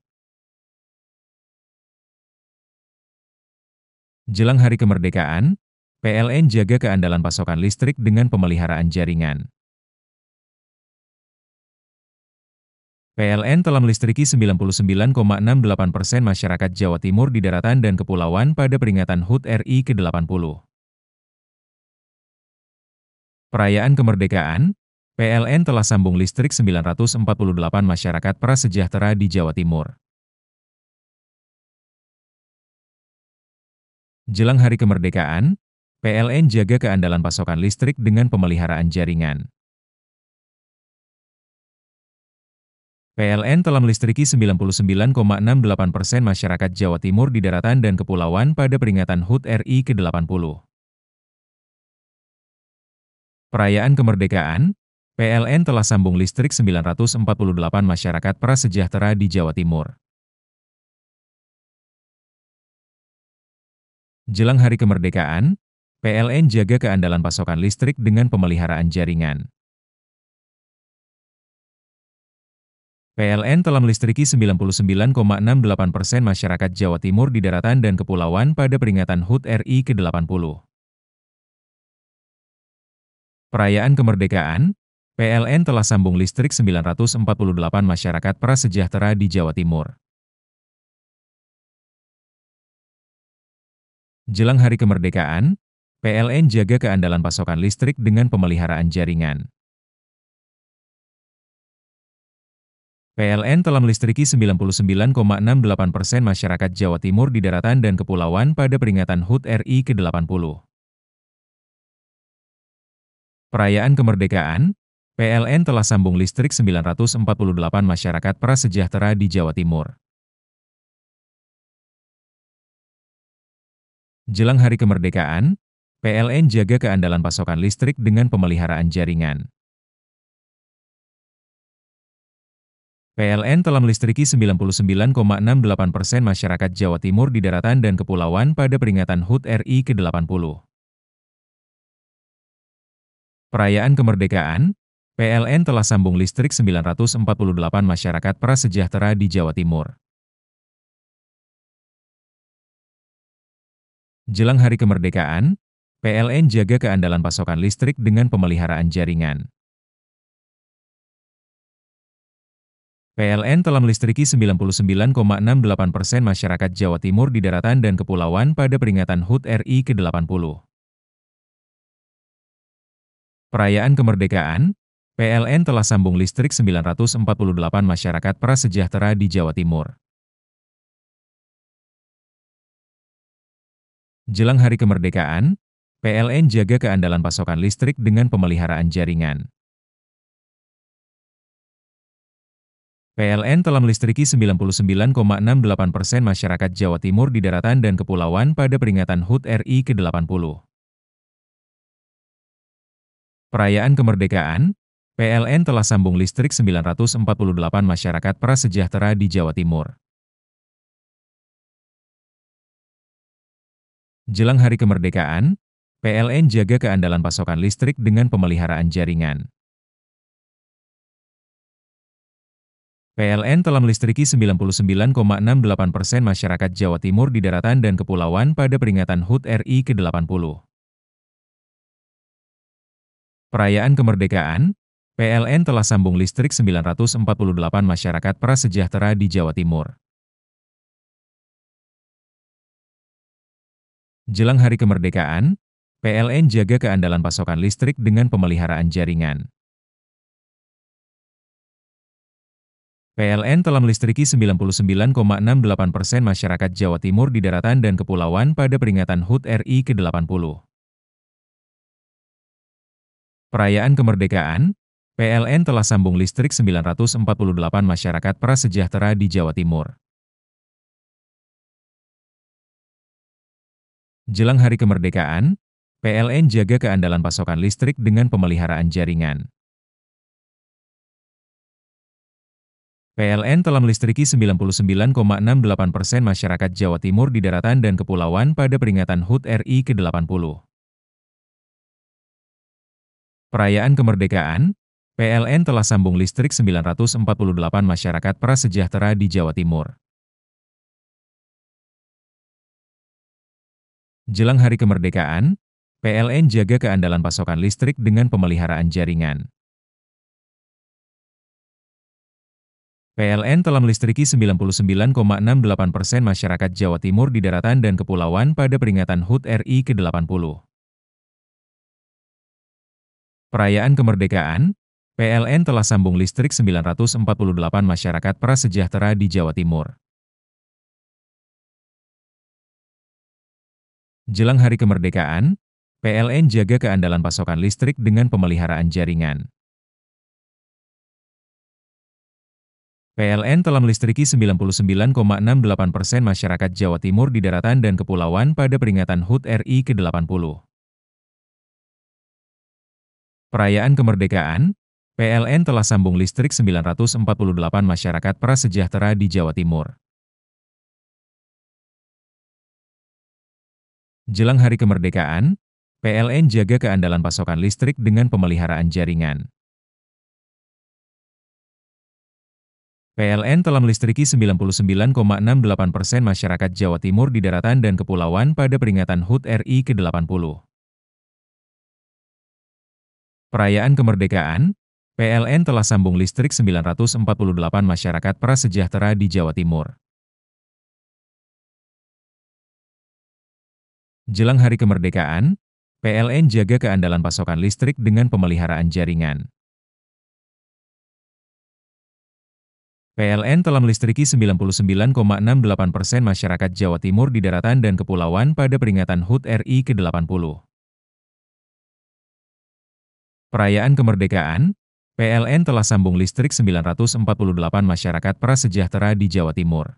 Jelang hari kemerdekaan, PLN jaga keandalan pasokan listrik dengan pemeliharaan jaringan. PLN telah melistriki 99,68% masyarakat Jawa Timur di daratan dan kepulauan pada peringatan HUT RI ke-80. Perayaan kemerdekaan, PLN telah sambung listrik 948 masyarakat prasejahtera di Jawa Timur. Jelang hari kemerdekaan, PLN jaga keandalan pasokan listrik dengan pemeliharaan jaringan. PLN telah melistriki 99,68% masyarakat Jawa Timur di daratan dan kepulauan pada peringatan HUT RI ke-80. Perayaan kemerdekaan, PLN telah sambung listrik 948 masyarakat prasejahtera di Jawa Timur. Jelang hari kemerdekaan, PLN jaga keandalan pasokan listrik dengan pemeliharaan jaringan. PLN telah melistriki 99,68% masyarakat Jawa Timur di daratan dan kepulauan pada peringatan HUT RI ke-80. Perayaan kemerdekaan, PLN telah sambung listrik 948 masyarakat prasejahtera di Jawa Timur. Jelang hari kemerdekaan, PLN jaga keandalan pasokan listrik dengan pemeliharaan jaringan. PLN telah melistriki 99,68% masyarakat Jawa Timur di daratan dan kepulauan pada peringatan HUT RI ke-80. Perayaan kemerdekaan, PLN telah sambung listrik 948 masyarakat prasejahtera di Jawa Timur. Jelang hari kemerdekaan, PLN jaga keandalan pasokan listrik dengan pemeliharaan jaringan. PLN telah melistriki 99,68% masyarakat Jawa Timur di daratan dan kepulauan pada peringatan HUT RI ke-80. Perayaan kemerdekaan, PLN telah sambung listrik 948 masyarakat prasejahtera di Jawa Timur. Jelang hari kemerdekaan, PLN jaga keandalan pasokan listrik dengan pemeliharaan jaringan. PLN telah melistriki 99,68% masyarakat Jawa Timur di daratan dan kepulauan pada peringatan HUT RI ke-80. Perayaan kemerdekaan, PLN telah sambung listrik 948 masyarakat prasejahtera di Jawa Timur. Jelang hari kemerdekaan, PLN jaga keandalan pasokan listrik dengan pemeliharaan jaringan. PLN telah melistriki 99,68% masyarakat Jawa Timur di daratan dan kepulauan pada peringatan HUT RI ke-80. Perayaan kemerdekaan, PLN telah sambung listrik 948 masyarakat prasejahtera di Jawa Timur. Jelang hari kemerdekaan, PLN jaga keandalan pasokan listrik dengan pemeliharaan jaringan. PLN telah melistriki 99,68% masyarakat Jawa Timur di daratan dan kepulauan pada peringatan HUT RI ke-80. Perayaan kemerdekaan, PLN telah sambung listrik 948 masyarakat prasejahtera di Jawa Timur. Jelang hari kemerdekaan, PLN jaga keandalan pasokan listrik dengan pemeliharaan jaringan. PLN telah melistriki 99,68% masyarakat Jawa Timur di daratan dan kepulauan pada peringatan HUT RI ke-80. Perayaan kemerdekaan, PLN telah sambung listrik 948 masyarakat prasejahtera di Jawa Timur. Jelang hari kemerdekaan, PLN jaga keandalan pasokan listrik dengan pemeliharaan jaringan. PLN telah melistriki 99,68% masyarakat Jawa Timur di daratan dan kepulauan pada peringatan HUT RI ke-80. Perayaan kemerdekaan, PLN telah sambung listrik 948 masyarakat prasejahtera di Jawa Timur. Jelang hari kemerdekaan, PLN jaga keandalan pasokan listrik dengan pemeliharaan jaringan. PLN telah melistriki 99,68% masyarakat Jawa Timur di daratan dan kepulauan pada peringatan HUT RI ke-80. Perayaan kemerdekaan, PLN telah sambung listrik 948 masyarakat prasejahtera di Jawa Timur. Jelang hari kemerdekaan, PLN jaga keandalan pasokan listrik dengan pemeliharaan jaringan. PLN telah melistriki 99,68% masyarakat Jawa Timur di daratan dan kepulauan pada peringatan HUT RI ke-80. Perayaan kemerdekaan, PLN telah sambung listrik 948 masyarakat prasejahtera di Jawa Timur. Jelang hari kemerdekaan, PLN jaga keandalan pasokan listrik dengan pemeliharaan jaringan. PLN telah melistriki 99,68% masyarakat Jawa Timur di daratan dan kepulauan pada peringatan HUT RI ke-80. Perayaan kemerdekaan, PLN telah sambung listrik 948 masyarakat prasejahtera di Jawa Timur. Jelang hari kemerdekaan, PLN jaga keandalan pasokan listrik dengan pemeliharaan jaringan. PLN telah melistriki 99,68% masyarakat Jawa Timur di daratan dan kepulauan pada peringatan HUT RI ke-80. Perayaan kemerdekaan, PLN telah sambung listrik 948 masyarakat prasejahtera di Jawa Timur.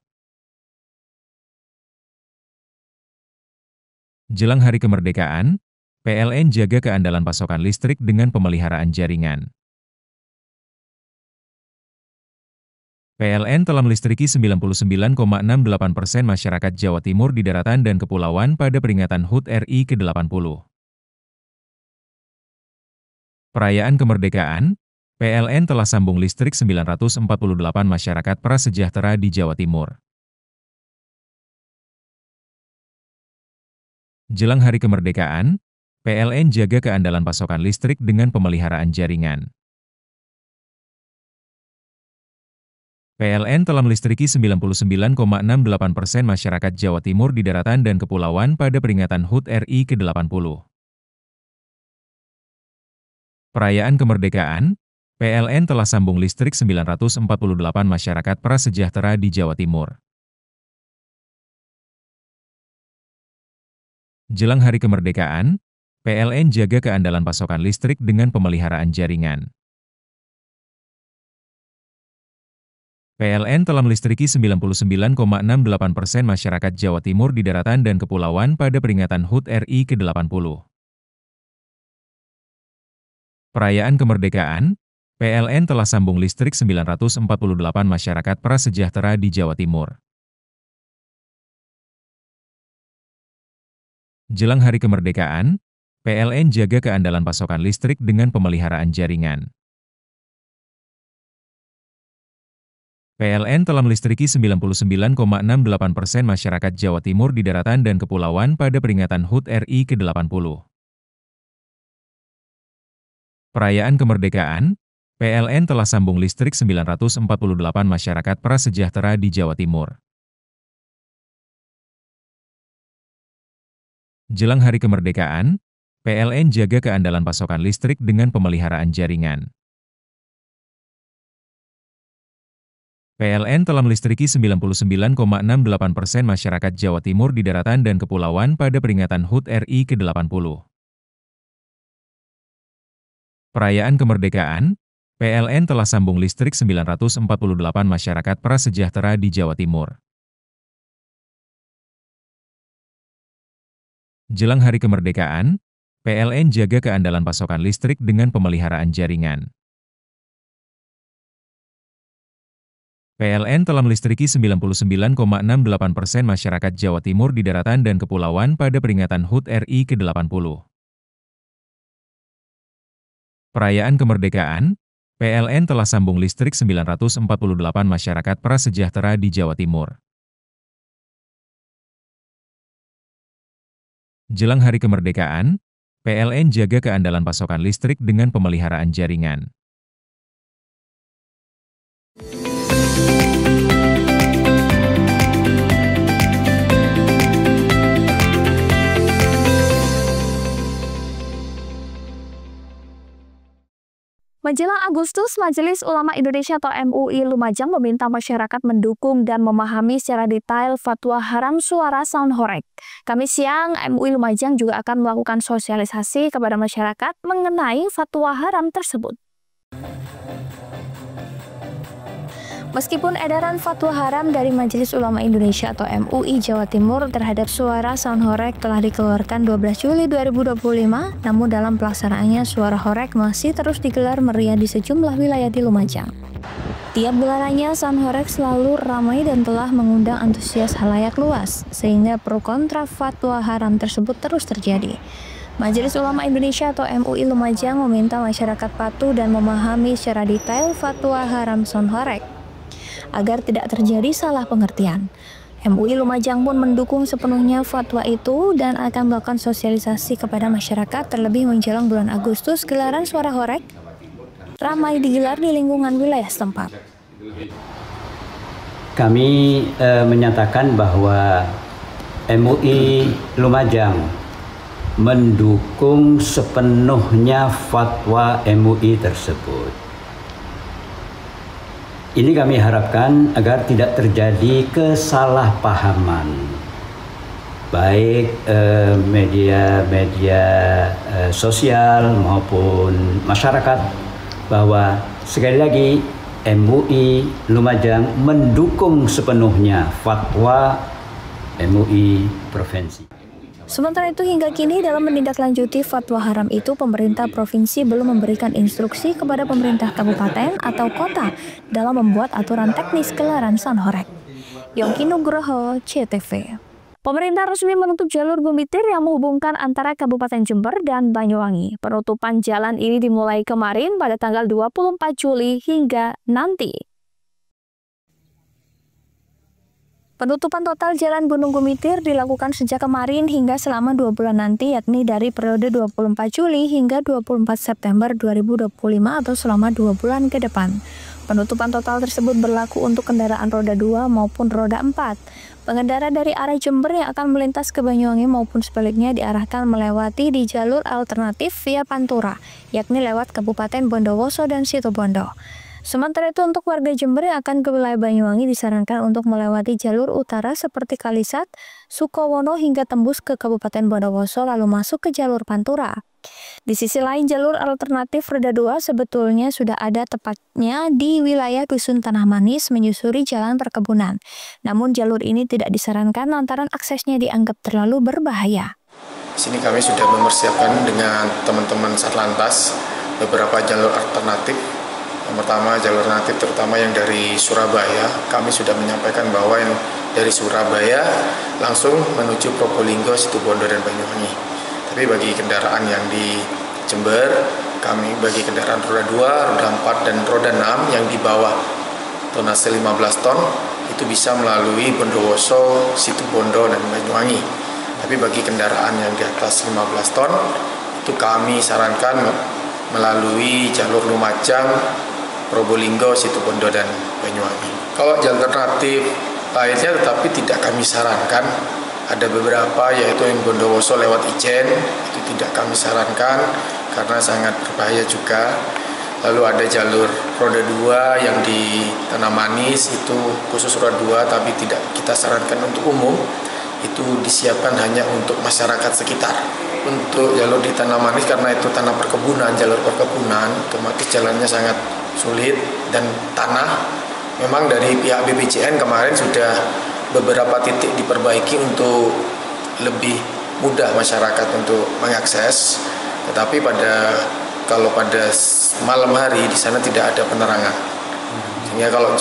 Jelang hari kemerdekaan, PLN jaga keandalan pasokan listrik dengan pemeliharaan jaringan. PLN telah melistriki 99,68% masyarakat Jawa Timur di daratan dan kepulauan pada peringatan HUT RI ke-80. Perayaan kemerdekaan, PLN telah sambung listrik 948 masyarakat prasejahtera di Jawa Timur. Jelang hari kemerdekaan, PLN jaga keandalan pasokan listrik dengan pemeliharaan jaringan. PLN telah melistriki 99,68% masyarakat Jawa Timur di daratan dan kepulauan pada peringatan HUT RI ke-80. Perayaan kemerdekaan, PLN telah sambung listrik 948 masyarakat prasejahtera di Jawa Timur. Jelang hari kemerdekaan, PLN jaga keandalan pasokan listrik dengan pemeliharaan jaringan. PLN telah melistriki 99,68% masyarakat Jawa Timur di daratan dan kepulauan pada peringatan HUT RI ke-80. Perayaan kemerdekaan, PLN telah sambung listrik 948 masyarakat prasejahtera di Jawa Timur. Jelang hari kemerdekaan, PLN jaga keandalan pasokan listrik dengan pemeliharaan jaringan. PLN telah melistriki 99,68% masyarakat Jawa Timur di daratan dan kepulauan pada peringatan HUT RI ke-80. Perayaan kemerdekaan, PLN telah sambung listrik 948 masyarakat prasejahtera di Jawa Timur. Jelang hari kemerdekaan, PLN jaga keandalan pasokan listrik dengan pemeliharaan jaringan. PLN telah melistriki 99,68% masyarakat Jawa Timur di daratan dan kepulauan pada peringatan HUT RI ke-80. Perayaan kemerdekaan, PLN telah sambung listrik 948 masyarakat prasejahtera di Jawa Timur. Jelang hari kemerdekaan, PLN jaga keandalan pasokan listrik dengan pemeliharaan jaringan. PLN telah melistriki 99,68% masyarakat Jawa Timur di daratan dan kepulauan pada peringatan HUT RI ke-80. Perayaan kemerdekaan, PLN telah sambung listrik 948 masyarakat prasejahtera di Jawa Timur. Jelang hari kemerdekaan, PLN jaga keandalan pasokan listrik dengan pemeliharaan jaringan. Menjelang Agustus, Majelis Ulama Indonesia atau MUI Lumajang meminta masyarakat mendukung dan memahami secara detail fatwa haram suara sound horeg. Kamis siang, MUI Lumajang juga akan melakukan sosialisasi kepada masyarakat mengenai fatwa haram tersebut. Meskipun edaran fatwa haram dari Majelis Ulama Indonesia atau MUI Jawa Timur terhadap suara sound horeg telah dikeluarkan 12 Juli 2025, namun dalam pelaksanaannya suara horeg masih terus digelar meriah di sejumlah wilayah di Lumajang. Tiap gelarannya sound horeg selalu ramai dan telah mengundang antusias halayak luas, sehingga pro kontra fatwa haram tersebut terus terjadi. Majelis Ulama Indonesia atau MUI Lumajang meminta masyarakat patuh dan memahami secara detail fatwa haram sound horeg, agar tidak terjadi salah pengertian. MUI Lumajang pun mendukung sepenuhnya fatwa itu dan akan melakukan sosialisasi kepada masyarakat terlebih menjelang bulan Agustus. Gelaran suara horeg ramai digelar di lingkungan wilayah setempat. Kami menyatakan bahwa MUI Lumajang mendukung sepenuhnya fatwa MUI tersebut. Ini kami harapkan agar tidak terjadi kesalahpahaman, baik media sosial maupun masyarakat, bahwa sekali lagi MUI Lumajang mendukung sepenuhnya fatwa MUI Provinsi. Sementara itu hingga kini dalam menindaklanjuti fatwa haram itu, pemerintah provinsi belum memberikan instruksi kepada pemerintah kabupaten atau kota dalam membuat aturan teknis gelaran sound horeg. Yongki Nugroho, CTV. Pemerintah resmi menutup jalur Gumitir yang menghubungkan antara Kabupaten Jember dan Banyuwangi. Penutupan jalan ini dimulai kemarin pada tanggal 24 Juli hingga nanti. Penutupan total Jalan Gunung Gumitir dilakukan sejak kemarin hingga selama 2 bulan nanti, yakni dari periode 24 Juli hingga 24 September 2025 atau selama 2 bulan ke depan. Penutupan total tersebut berlaku untuk kendaraan roda 2 maupun roda 4. Pengendara dari arah Jember yang akan melintas ke Banyuwangi maupun sebaliknya diarahkan melewati di jalur alternatif via Pantura, yakni lewat Kabupaten Bondowoso dan Situbondo. Sementara itu untuk warga Jember yang akan ke wilayah Banyuwangi disarankan untuk melewati jalur utara seperti Kalisat, Sukowono hingga tembus ke Kabupaten Bondowoso lalu masuk ke jalur Pantura. Di sisi lain, jalur alternatif roda 2 sebetulnya sudah ada tepatnya di wilayah Dusun Tanah Manis menyusuri jalan perkebunan. Namun jalur ini tidak disarankan lantaran aksesnya dianggap terlalu berbahaya. Di sini kami sudah mempersiapkan dengan teman-teman Satlantas beberapa jalur alternatif. Yang pertama jalur alternatif terutama yang dari Surabaya. Kami sudah menyampaikan bahwa yang dari Surabaya langsung menuju Probolinggo, Situbondo, dan Banyuwangi. Tapi bagi kendaraan yang di Jember, kami bagi kendaraan roda 2, roda 4, dan roda 6 yang di bawah tonase 15 ton itu bisa melalui Bondowoso, Situbondo, dan Banyuwangi. Tapi bagi kendaraan yang di atas 15 ton itu kami sarankan melalui jalur Lumajang, Probolinggo, Situbondo, dan Banyuwangi. Kalau jalur alternatif lainnya tetapi tidak kami sarankan. Ada beberapa yaitu yang Bondowoso lewat Ijen, itu tidak kami sarankan karena sangat berbahaya juga. Lalu ada jalur roda 2 yang di Tanah Manis, itu khusus roda 2 tapi tidak kita sarankan untuk umum, itu disiapkan hanya untuk masyarakat sekitar. Untuk jalur di Tanah Manis karena itu tanah perkebunan, jalur perkebunan, otomatis jalannya sangat sulit dan tanah. Memang dari pihak BPJN kemarin sudah beberapa titik diperbaiki untuk lebih mudah masyarakat untuk mengakses, tetapi kalau pada malam hari di sana tidak ada penerangan, sehingga kalau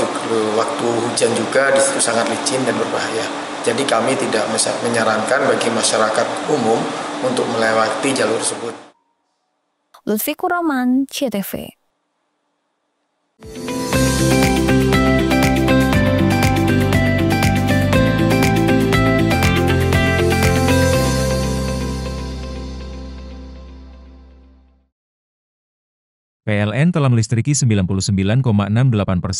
waktu hujan juga di situ sangat licin dan berbahaya. Jadi kami tidak menyarankan bagi masyarakat umum untuk melewati jalur tersebut. Lutfi Kuraman, CTV. PLN telah melistriki 99,68%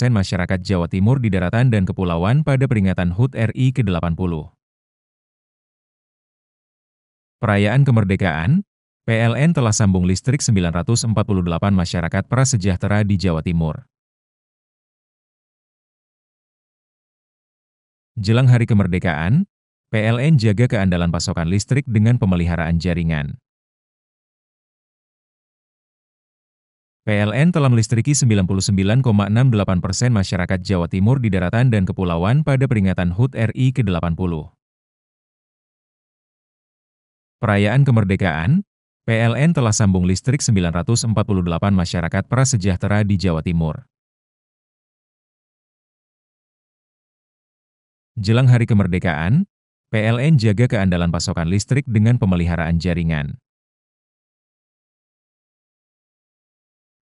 masyarakat Jawa Timur di daratan dan kepulauan pada peringatan HUT RI ke-80. Perayaan kemerdekaan, PLN telah sambung listrik 948 masyarakat prasejahtera di Jawa Timur. Jelang hari kemerdekaan, PLN jaga keandalan pasokan listrik dengan pemeliharaan jaringan. PLN telah melistriki 99,68% masyarakat Jawa Timur di daratan dan kepulauan pada peringatan HUT RI ke-80. Perayaan kemerdekaan, PLN telah sambung listrik 948 masyarakat prasejahtera di Jawa Timur. Jelang hari kemerdekaan, PLN jaga keandalan pasokan listrik dengan pemeliharaan jaringan.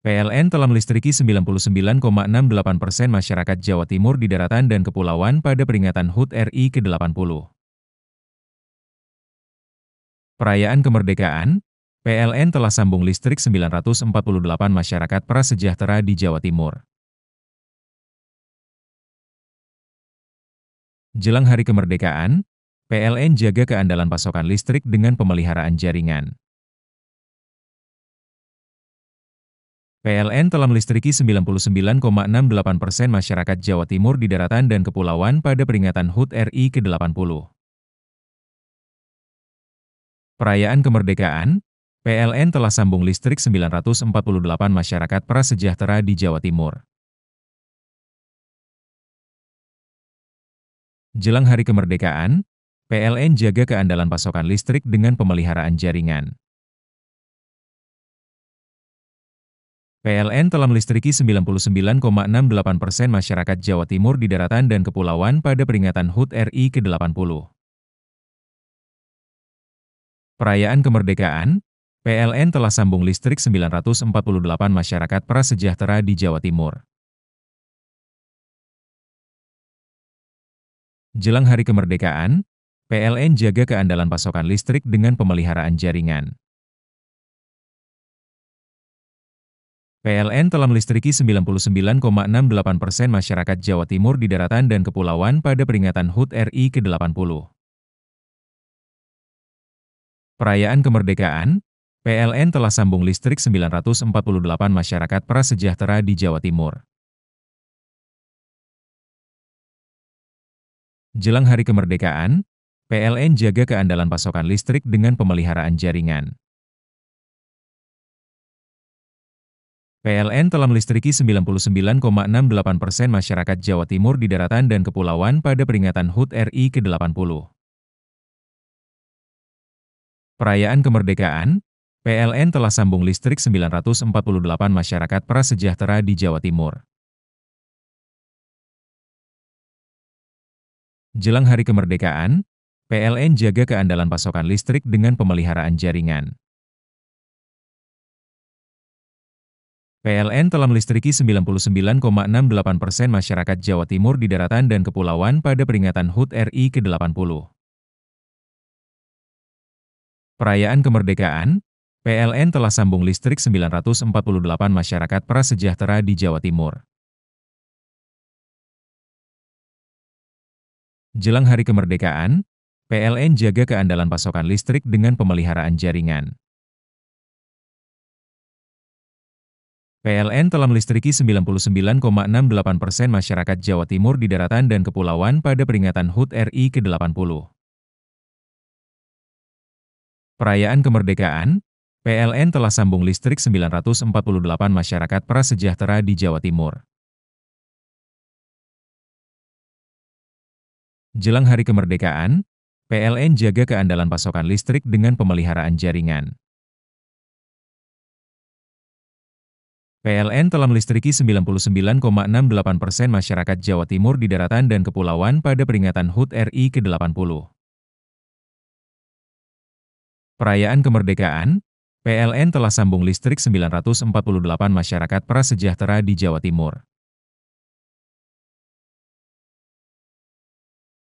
PLN telah melistriki 99,68% masyarakat Jawa Timur di daratan dan kepulauan pada peringatan HUT RI ke-80. Perayaan kemerdekaan, PLN telah sambung listrik 948 masyarakat prasejahtera di Jawa Timur. Jelang hari kemerdekaan, PLN jaga keandalan pasokan listrik dengan pemeliharaan jaringan. PLN telah melistriki 99,68% masyarakat Jawa Timur di daratan dan kepulauan pada peringatan HUT RI ke-80. Perayaan kemerdekaan, PLN telah sambung listrik 948 masyarakat prasejahtera di Jawa Timur. Jelang hari kemerdekaan, PLN jaga keandalan pasokan listrik dengan pemeliharaan jaringan. PLN telah melistriki 99,68% masyarakat Jawa Timur di daratan dan kepulauan pada peringatan HUT RI ke-80. Perayaan kemerdekaan, PLN telah sambung listrik 948 masyarakat prasejahtera di Jawa Timur. Jelang hari kemerdekaan, PLN jaga keandalan pasokan listrik dengan pemeliharaan jaringan. PLN telah melistriki 99,68% masyarakat Jawa Timur di daratan dan kepulauan pada peringatan HUT RI ke-80. Perayaan kemerdekaan, PLN telah sambung listrik 948 masyarakat prasejahtera di Jawa Timur. Jelang Hari Kemerdekaan, PLN jaga keandalan pasokan listrik dengan pemeliharaan jaringan. PLN telah melistriki 99,68% masyarakat Jawa Timur di daratan dan kepulauan pada peringatan HUT RI ke-80. Perayaan kemerdekaan, PLN telah sambung listrik 948 masyarakat prasejahtera di Jawa Timur. Jelang Hari Kemerdekaan, PLN jaga keandalan pasokan listrik dengan pemeliharaan jaringan. PLN telah melistriki 99,68% masyarakat Jawa Timur di daratan dan kepulauan pada peringatan HUT RI ke-80. Perayaan kemerdekaan, PLN telah sambung listrik 948 masyarakat prasejahtera di Jawa Timur. Jelang Hari Kemerdekaan, PLN jaga keandalan pasokan listrik dengan pemeliharaan jaringan. PLN telah melistriki 99,68% masyarakat Jawa Timur di daratan dan kepulauan pada peringatan HUT RI ke-80. Perayaan kemerdekaan, PLN telah sambung listrik 948 masyarakat prasejahtera di Jawa Timur. Jelang Hari Kemerdekaan, PLN jaga keandalan pasokan listrik dengan pemeliharaan jaringan. PLN telah melistriki 99,68% masyarakat Jawa Timur di daratan dan kepulauan pada peringatan HUT RI ke-80. Perayaan kemerdekaan, PLN telah sambung listrik 948 masyarakat prasejahtera di Jawa Timur.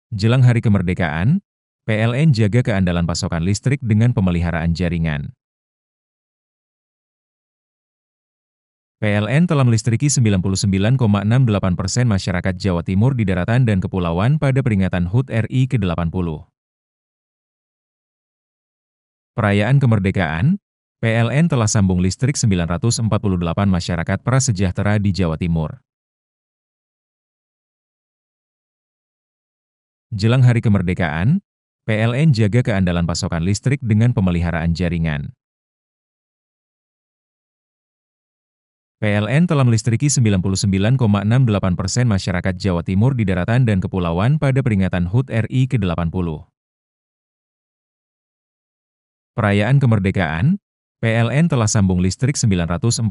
Jelang Hari Kemerdekaan, PLN jaga keandalan pasokan listrik dengan pemeliharaan jaringan. PLN telah melistriki 99,68% masyarakat Jawa Timur di daratan dan kepulauan pada peringatan HUT RI ke-80. Perayaan kemerdekaan, PLN telah sambung listrik 948 masyarakat prasejahtera di Jawa Timur. Jelang Hari Kemerdekaan, PLN jaga keandalan pasokan listrik dengan pemeliharaan jaringan. PLN telah melistriki 99,68% masyarakat Jawa Timur di daratan dan kepulauan pada peringatan HUT RI ke-80. Perayaan kemerdekaan, PLN telah sambung listrik 948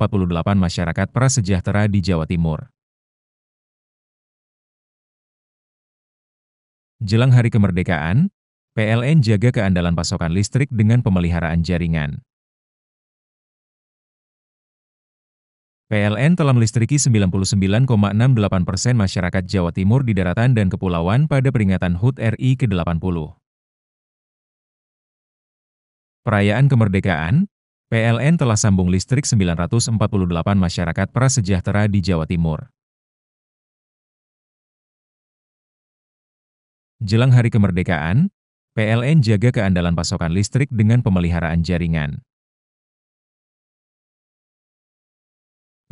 masyarakat prasejahtera di Jawa Timur. Jelang Hari Kemerdekaan, PLN jaga keandalan pasokan listrik dengan pemeliharaan jaringan. PLN telah melistriki 99,68% masyarakat Jawa Timur di daratan dan kepulauan pada peringatan HUT RI ke-80. Perayaan kemerdekaan, PLN telah sambung listrik 948 masyarakat prasejahtera di Jawa Timur. Jelang Hari Kemerdekaan, PLN jaga keandalan pasokan listrik dengan pemeliharaan jaringan.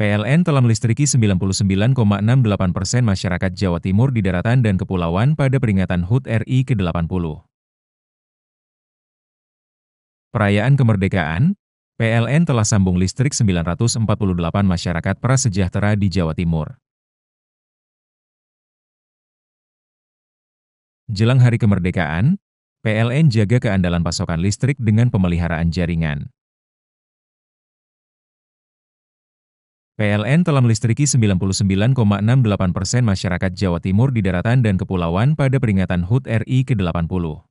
PLN telah melistriki 99,68% masyarakat Jawa Timur di daratan dan kepulauan pada peringatan HUT RI ke-80. Perayaan kemerdekaan, PLN telah sambung listrik 948 masyarakat prasejahtera di Jawa Timur. Jelang Hari Kemerdekaan, PLN jaga keandalan pasokan listrik dengan pemeliharaan jaringan. PLN telah melistriki 99,68% masyarakat Jawa Timur di daratan dan kepulauan pada peringatan HUT RI ke-80.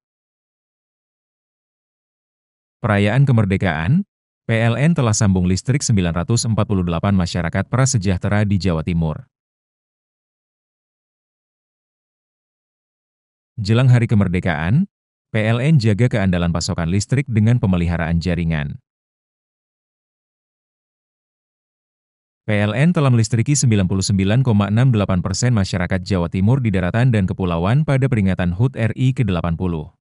Perayaan kemerdekaan, PLN telah sambung listrik 948 masyarakat prasejahtera di Jawa Timur. Jelang Hari Kemerdekaan, PLN jaga keandalan pasokan listrik dengan pemeliharaan jaringan. PLN telah melistriki 99,68% masyarakat Jawa Timur di daratan dan kepulauan pada peringatan HUT RI ke-80.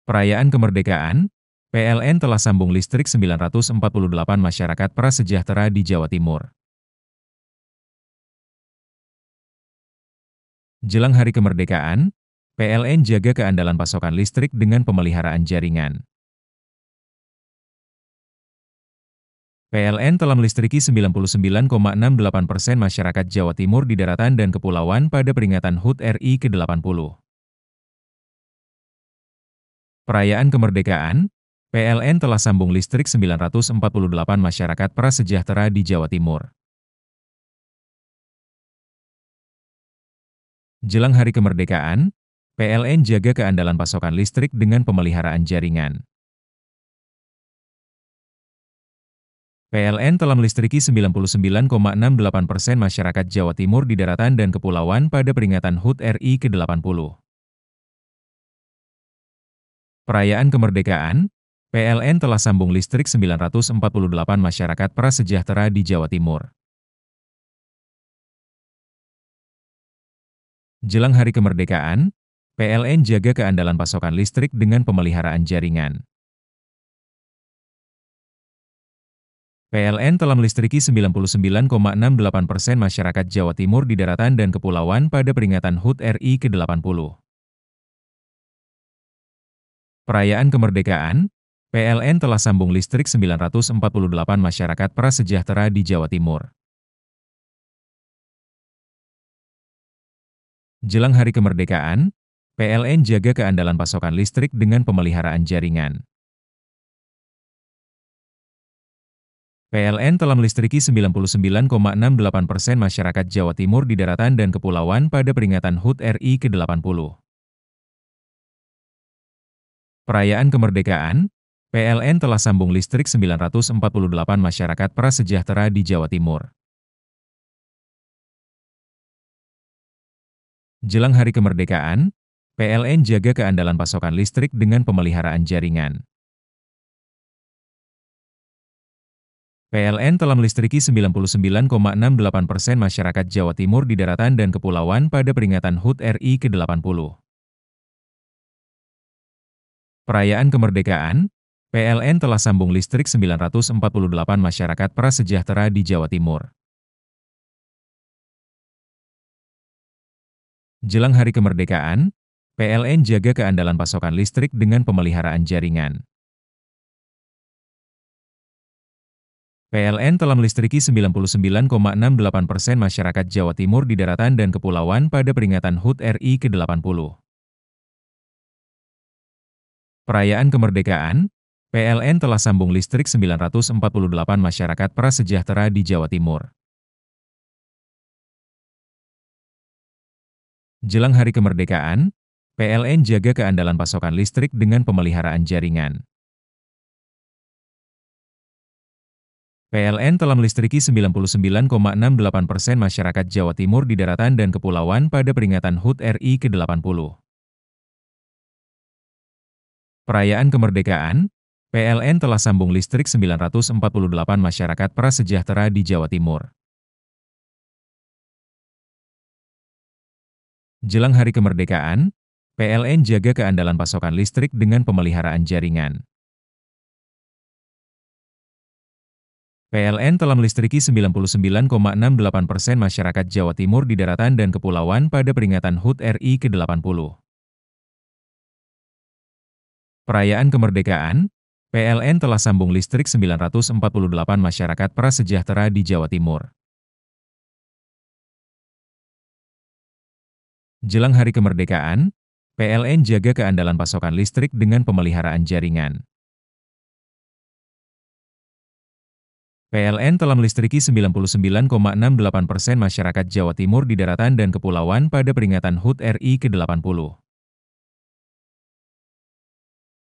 Perayaan kemerdekaan, PLN telah sambung listrik 948 masyarakat prasejahtera di Jawa Timur. Jelang Hari Kemerdekaan, PLN jaga keandalan pasokan listrik dengan pemeliharaan jaringan. PLN telah melistriki 99,68% masyarakat Jawa Timur di daratan dan kepulauan pada peringatan HUT RI ke-80. Perayaan kemerdekaan, PLN telah sambung listrik 948 masyarakat prasejahtera di Jawa Timur. Jelang Hari Kemerdekaan, PLN jaga keandalan pasokan listrik dengan pemeliharaan jaringan. PLN telah melistriki 99,68% masyarakat Jawa Timur di daratan dan kepulauan pada peringatan HUT RI ke-80. Perayaan kemerdekaan, PLN telah sambung listrik 948 masyarakat prasejahtera di Jawa Timur. Jelang Hari Kemerdekaan, PLN jaga keandalan pasokan listrik dengan pemeliharaan jaringan. PLN telah melistriki 99,68% masyarakat Jawa Timur di daratan dan kepulauan pada peringatan HUT RI ke-80. Perayaan kemerdekaan, PLN telah sambung listrik 948 masyarakat prasejahtera di Jawa Timur. Jelang Hari Kemerdekaan, PLN jaga keandalan pasokan listrik dengan pemeliharaan jaringan. PLN telah melistriki 99,68% masyarakat Jawa Timur di daratan dan kepulauan pada peringatan HUT RI ke-80. Perayaan kemerdekaan, PLN telah sambung listrik 948 masyarakat prasejahtera di Jawa Timur. Jelang Hari Kemerdekaan, PLN jaga keandalan pasokan listrik dengan pemeliharaan jaringan. PLN telah melistriki 99,68% masyarakat Jawa Timur di daratan dan kepulauan pada peringatan HUT RI ke-80. Perayaan kemerdekaan, PLN telah sambung listrik 948 masyarakat prasejahtera di Jawa Timur. Jelang Hari Kemerdekaan, PLN jaga keandalan pasokan listrik dengan pemeliharaan jaringan. PLN telah melistriki 99,68% masyarakat Jawa Timur di daratan dan kepulauan pada peringatan HUT RI ke-80. Perayaan kemerdekaan, PLN telah sambung listrik 948 masyarakat prasejahtera di Jawa Timur. Jelang Hari Kemerdekaan, PLN jaga keandalan pasokan listrik dengan pemeliharaan jaringan. PLN telah melistriki 99,68% masyarakat Jawa Timur di daratan dan kepulauan pada peringatan HUT RI ke-80. Perayaan kemerdekaan, PLN telah sambung listrik 948 masyarakat prasejahtera di Jawa Timur. Jelang Hari Kemerdekaan, PLN jaga keandalan pasokan listrik dengan pemeliharaan jaringan. PLN telah melistriki 99,68% masyarakat Jawa Timur di daratan dan kepulauan pada peringatan HUT RI ke-80. Perayaan kemerdekaan, PLN telah sambung listrik 948 masyarakat prasejahtera di Jawa Timur. Jelang Hari Kemerdekaan, PLN jaga keandalan pasokan listrik dengan pemeliharaan jaringan. PLN telah melistriki 99,68% masyarakat Jawa Timur di daratan dan kepulauan pada peringatan HUT RI ke-80.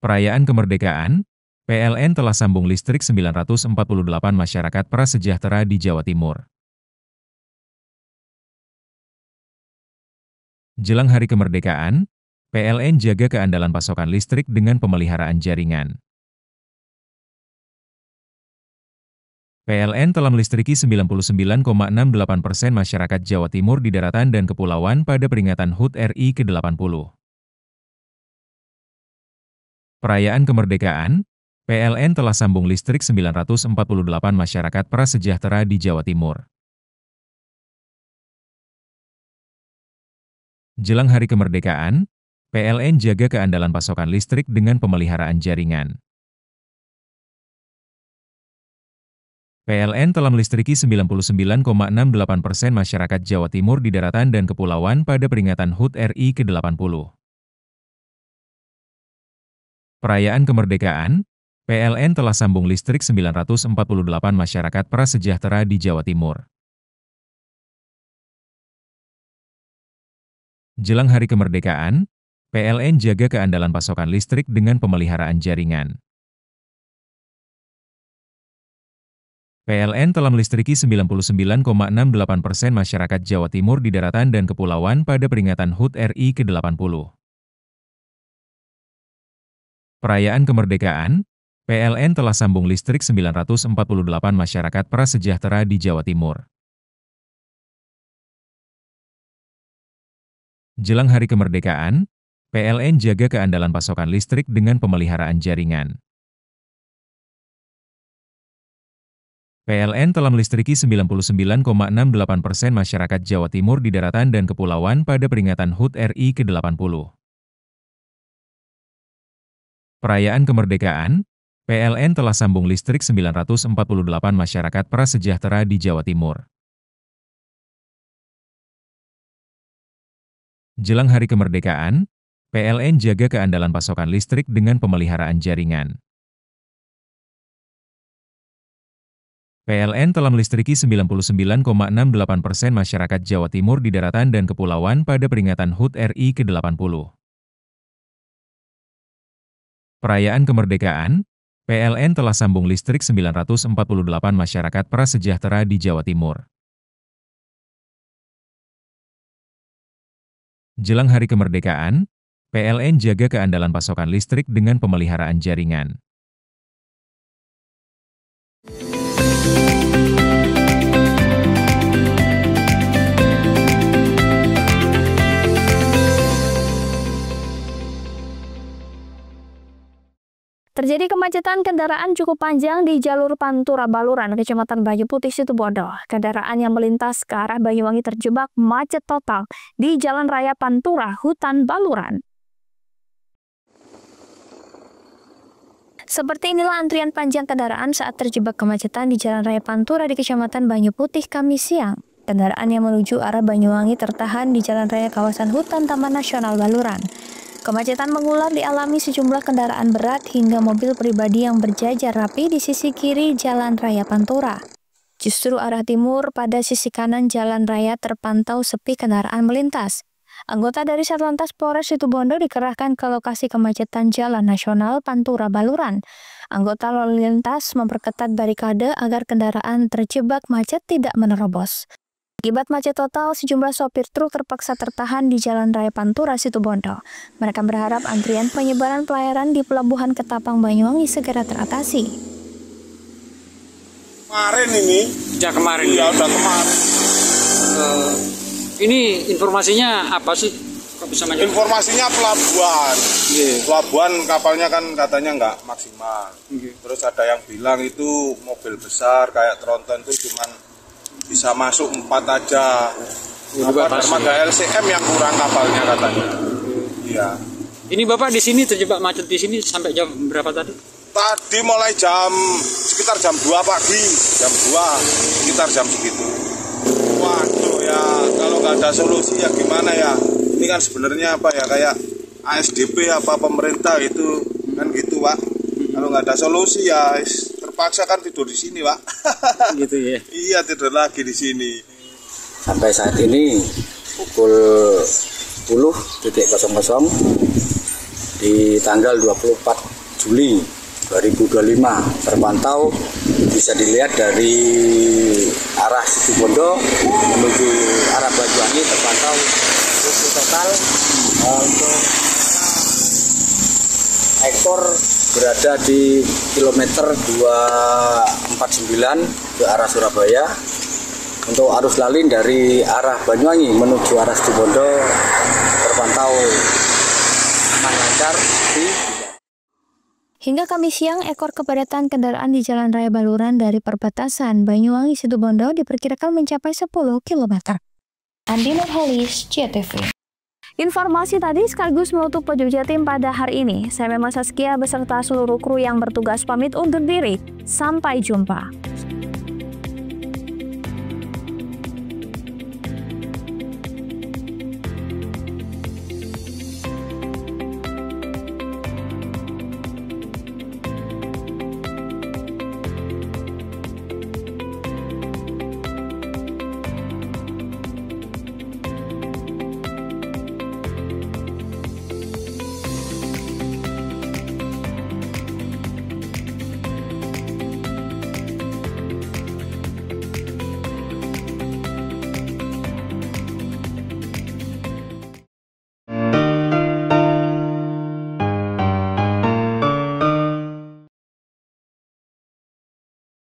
Perayaan kemerdekaan, PLN telah sambung listrik 948 masyarakat prasejahtera di Jawa Timur. Jelang Hari Kemerdekaan, PLN jaga keandalan pasokan listrik dengan pemeliharaan jaringan. PLN telah melistriki 99,68% masyarakat Jawa Timur di daratan dan kepulauan pada peringatan HUT RI ke-80. Perayaan kemerdekaan, PLN telah sambung listrik 948 masyarakat prasejahtera di Jawa Timur. Jelang Hari Kemerdekaan, PLN jaga keandalan pasokan listrik dengan pemeliharaan jaringan. PLN telah melistriki 99,68% masyarakat Jawa Timur di daratan dan kepulauan pada peringatan HUT RI ke-80. Perayaan kemerdekaan, PLN telah sambung listrik 948 masyarakat prasejahtera di Jawa Timur. Jelang Hari Kemerdekaan, PLN jaga keandalan pasokan listrik dengan pemeliharaan jaringan. PLN telah melistriki 99,68% masyarakat Jawa Timur di daratan dan kepulauan pada peringatan HUT RI ke-80. Perayaan kemerdekaan, PLN telah sambung listrik 948 masyarakat prasejahtera di Jawa Timur. Jelang Hari Kemerdekaan, PLN jaga keandalan pasokan listrik dengan pemeliharaan jaringan. PLN telah melistriki 99,68% masyarakat Jawa Timur di daratan dan kepulauan pada peringatan HUT RI ke-80. Perayaan kemerdekaan, PLN telah sambung listrik 948 masyarakat prasejahtera di Jawa Timur. Jelang Hari Kemerdekaan, PLN jaga keandalan pasokan listrik dengan pemeliharaan jaringan. PLN telah melistriki 99,68% masyarakat Jawa Timur di daratan dan kepulauan pada peringatan HUT RI ke-80. Perayaan kemerdekaan, PLN telah sambung listrik 948 masyarakat prasejahtera di Jawa Timur. Jelang Hari Kemerdekaan, PLN jaga keandalan pasokan listrik dengan pemeliharaan jaringan. Terjadi kemacetan kendaraan cukup panjang di jalur Pantura Baluran, Kecamatan Banyu Putih, Situbondo. Kendaraan yang melintas ke arah Banyuwangi terjebak macet total di Jalan Raya Pantura, Hutan Baluran. Seperti inilah antrian panjang kendaraan saat terjebak kemacetan di Jalan Raya Pantura di Kecamatan Banyu Putih, Kamis siang. Kendaraan yang menuju arah Banyuwangi tertahan di Jalan Raya kawasan Hutan Taman Nasional Baluran. Kemacetan mengular dialami sejumlah kendaraan berat hingga mobil pribadi yang berjajar rapi di sisi kiri Jalan Raya Pantura. Justru arah timur pada sisi kanan Jalan Raya terpantau sepi kendaraan melintas. Anggota dari Satlantas Polres Situbondo dikerahkan ke lokasi kemacetan Jalan Nasional Pantura Baluran. Anggota lalu lintas memperketat barikade agar kendaraan terjebak macet tidak menerobos. Akibat macet total, sejumlah sopir truk terpaksa tertahan di Jalan Raya Pantura, Situbondo. Mereka berharap antrian penyebaran pelayaran di Pelabuhan Ketapang Banyuwangi segera teratasi. Kemarin ini? Sejak kemarin? Iya, udah kemarin. Ini informasinya apa sih? Kok bisa macet? Informasinya pelabuhan. Yeah. Pelabuhan kapalnya kan katanya nggak maksimal. Okay. Terus ada yang bilang itu mobil besar kayak tronton itu cuman bisa masuk 4 aja. Dermaga LCM yang kurang kapalnya katanya. Iya. Ini Bapak di sini terjebak macet di sini sampai jam berapa tadi? Tadi mulai sekitar jam 2 pagi, jam 2 sekitar jam segitu. Waduh ya, kalau nggak ada solusi ya gimana ya? Ini kan sebenarnya apa ya, kayak ASDP apa pemerintah itu kan gitu Pak. Kalau nggak ada solusi ya terpaksa kan tidur di sini Pak. Gitu ya? Iya, tidur lagi di sini. Sampai saat ini pukul 10.00 di tanggal 24 Juli 2025 terpantau bisa dilihat dari arah Situbondo menuju arah Banyuwangi terpantau total untuk ekor berada di kilometer 249 ke arah Surabaya. Untuk arus lalin dari arah Banyuwangi menuju arah Situbondo terpantau aman lancar. Hingga Kamis siang, ekor kepadatan kendaraan di Jalan Raya Baluran dari perbatasan Banyuwangi Situbondo diperkirakan mencapai 10 km. Andi Nurholis, JTV. Informasi tadi sekaligus menutup Pojok Jatim pada hari ini. Saya Mema Saskia beserta seluruh kru yang bertugas pamit undur diri. Sampai jumpa.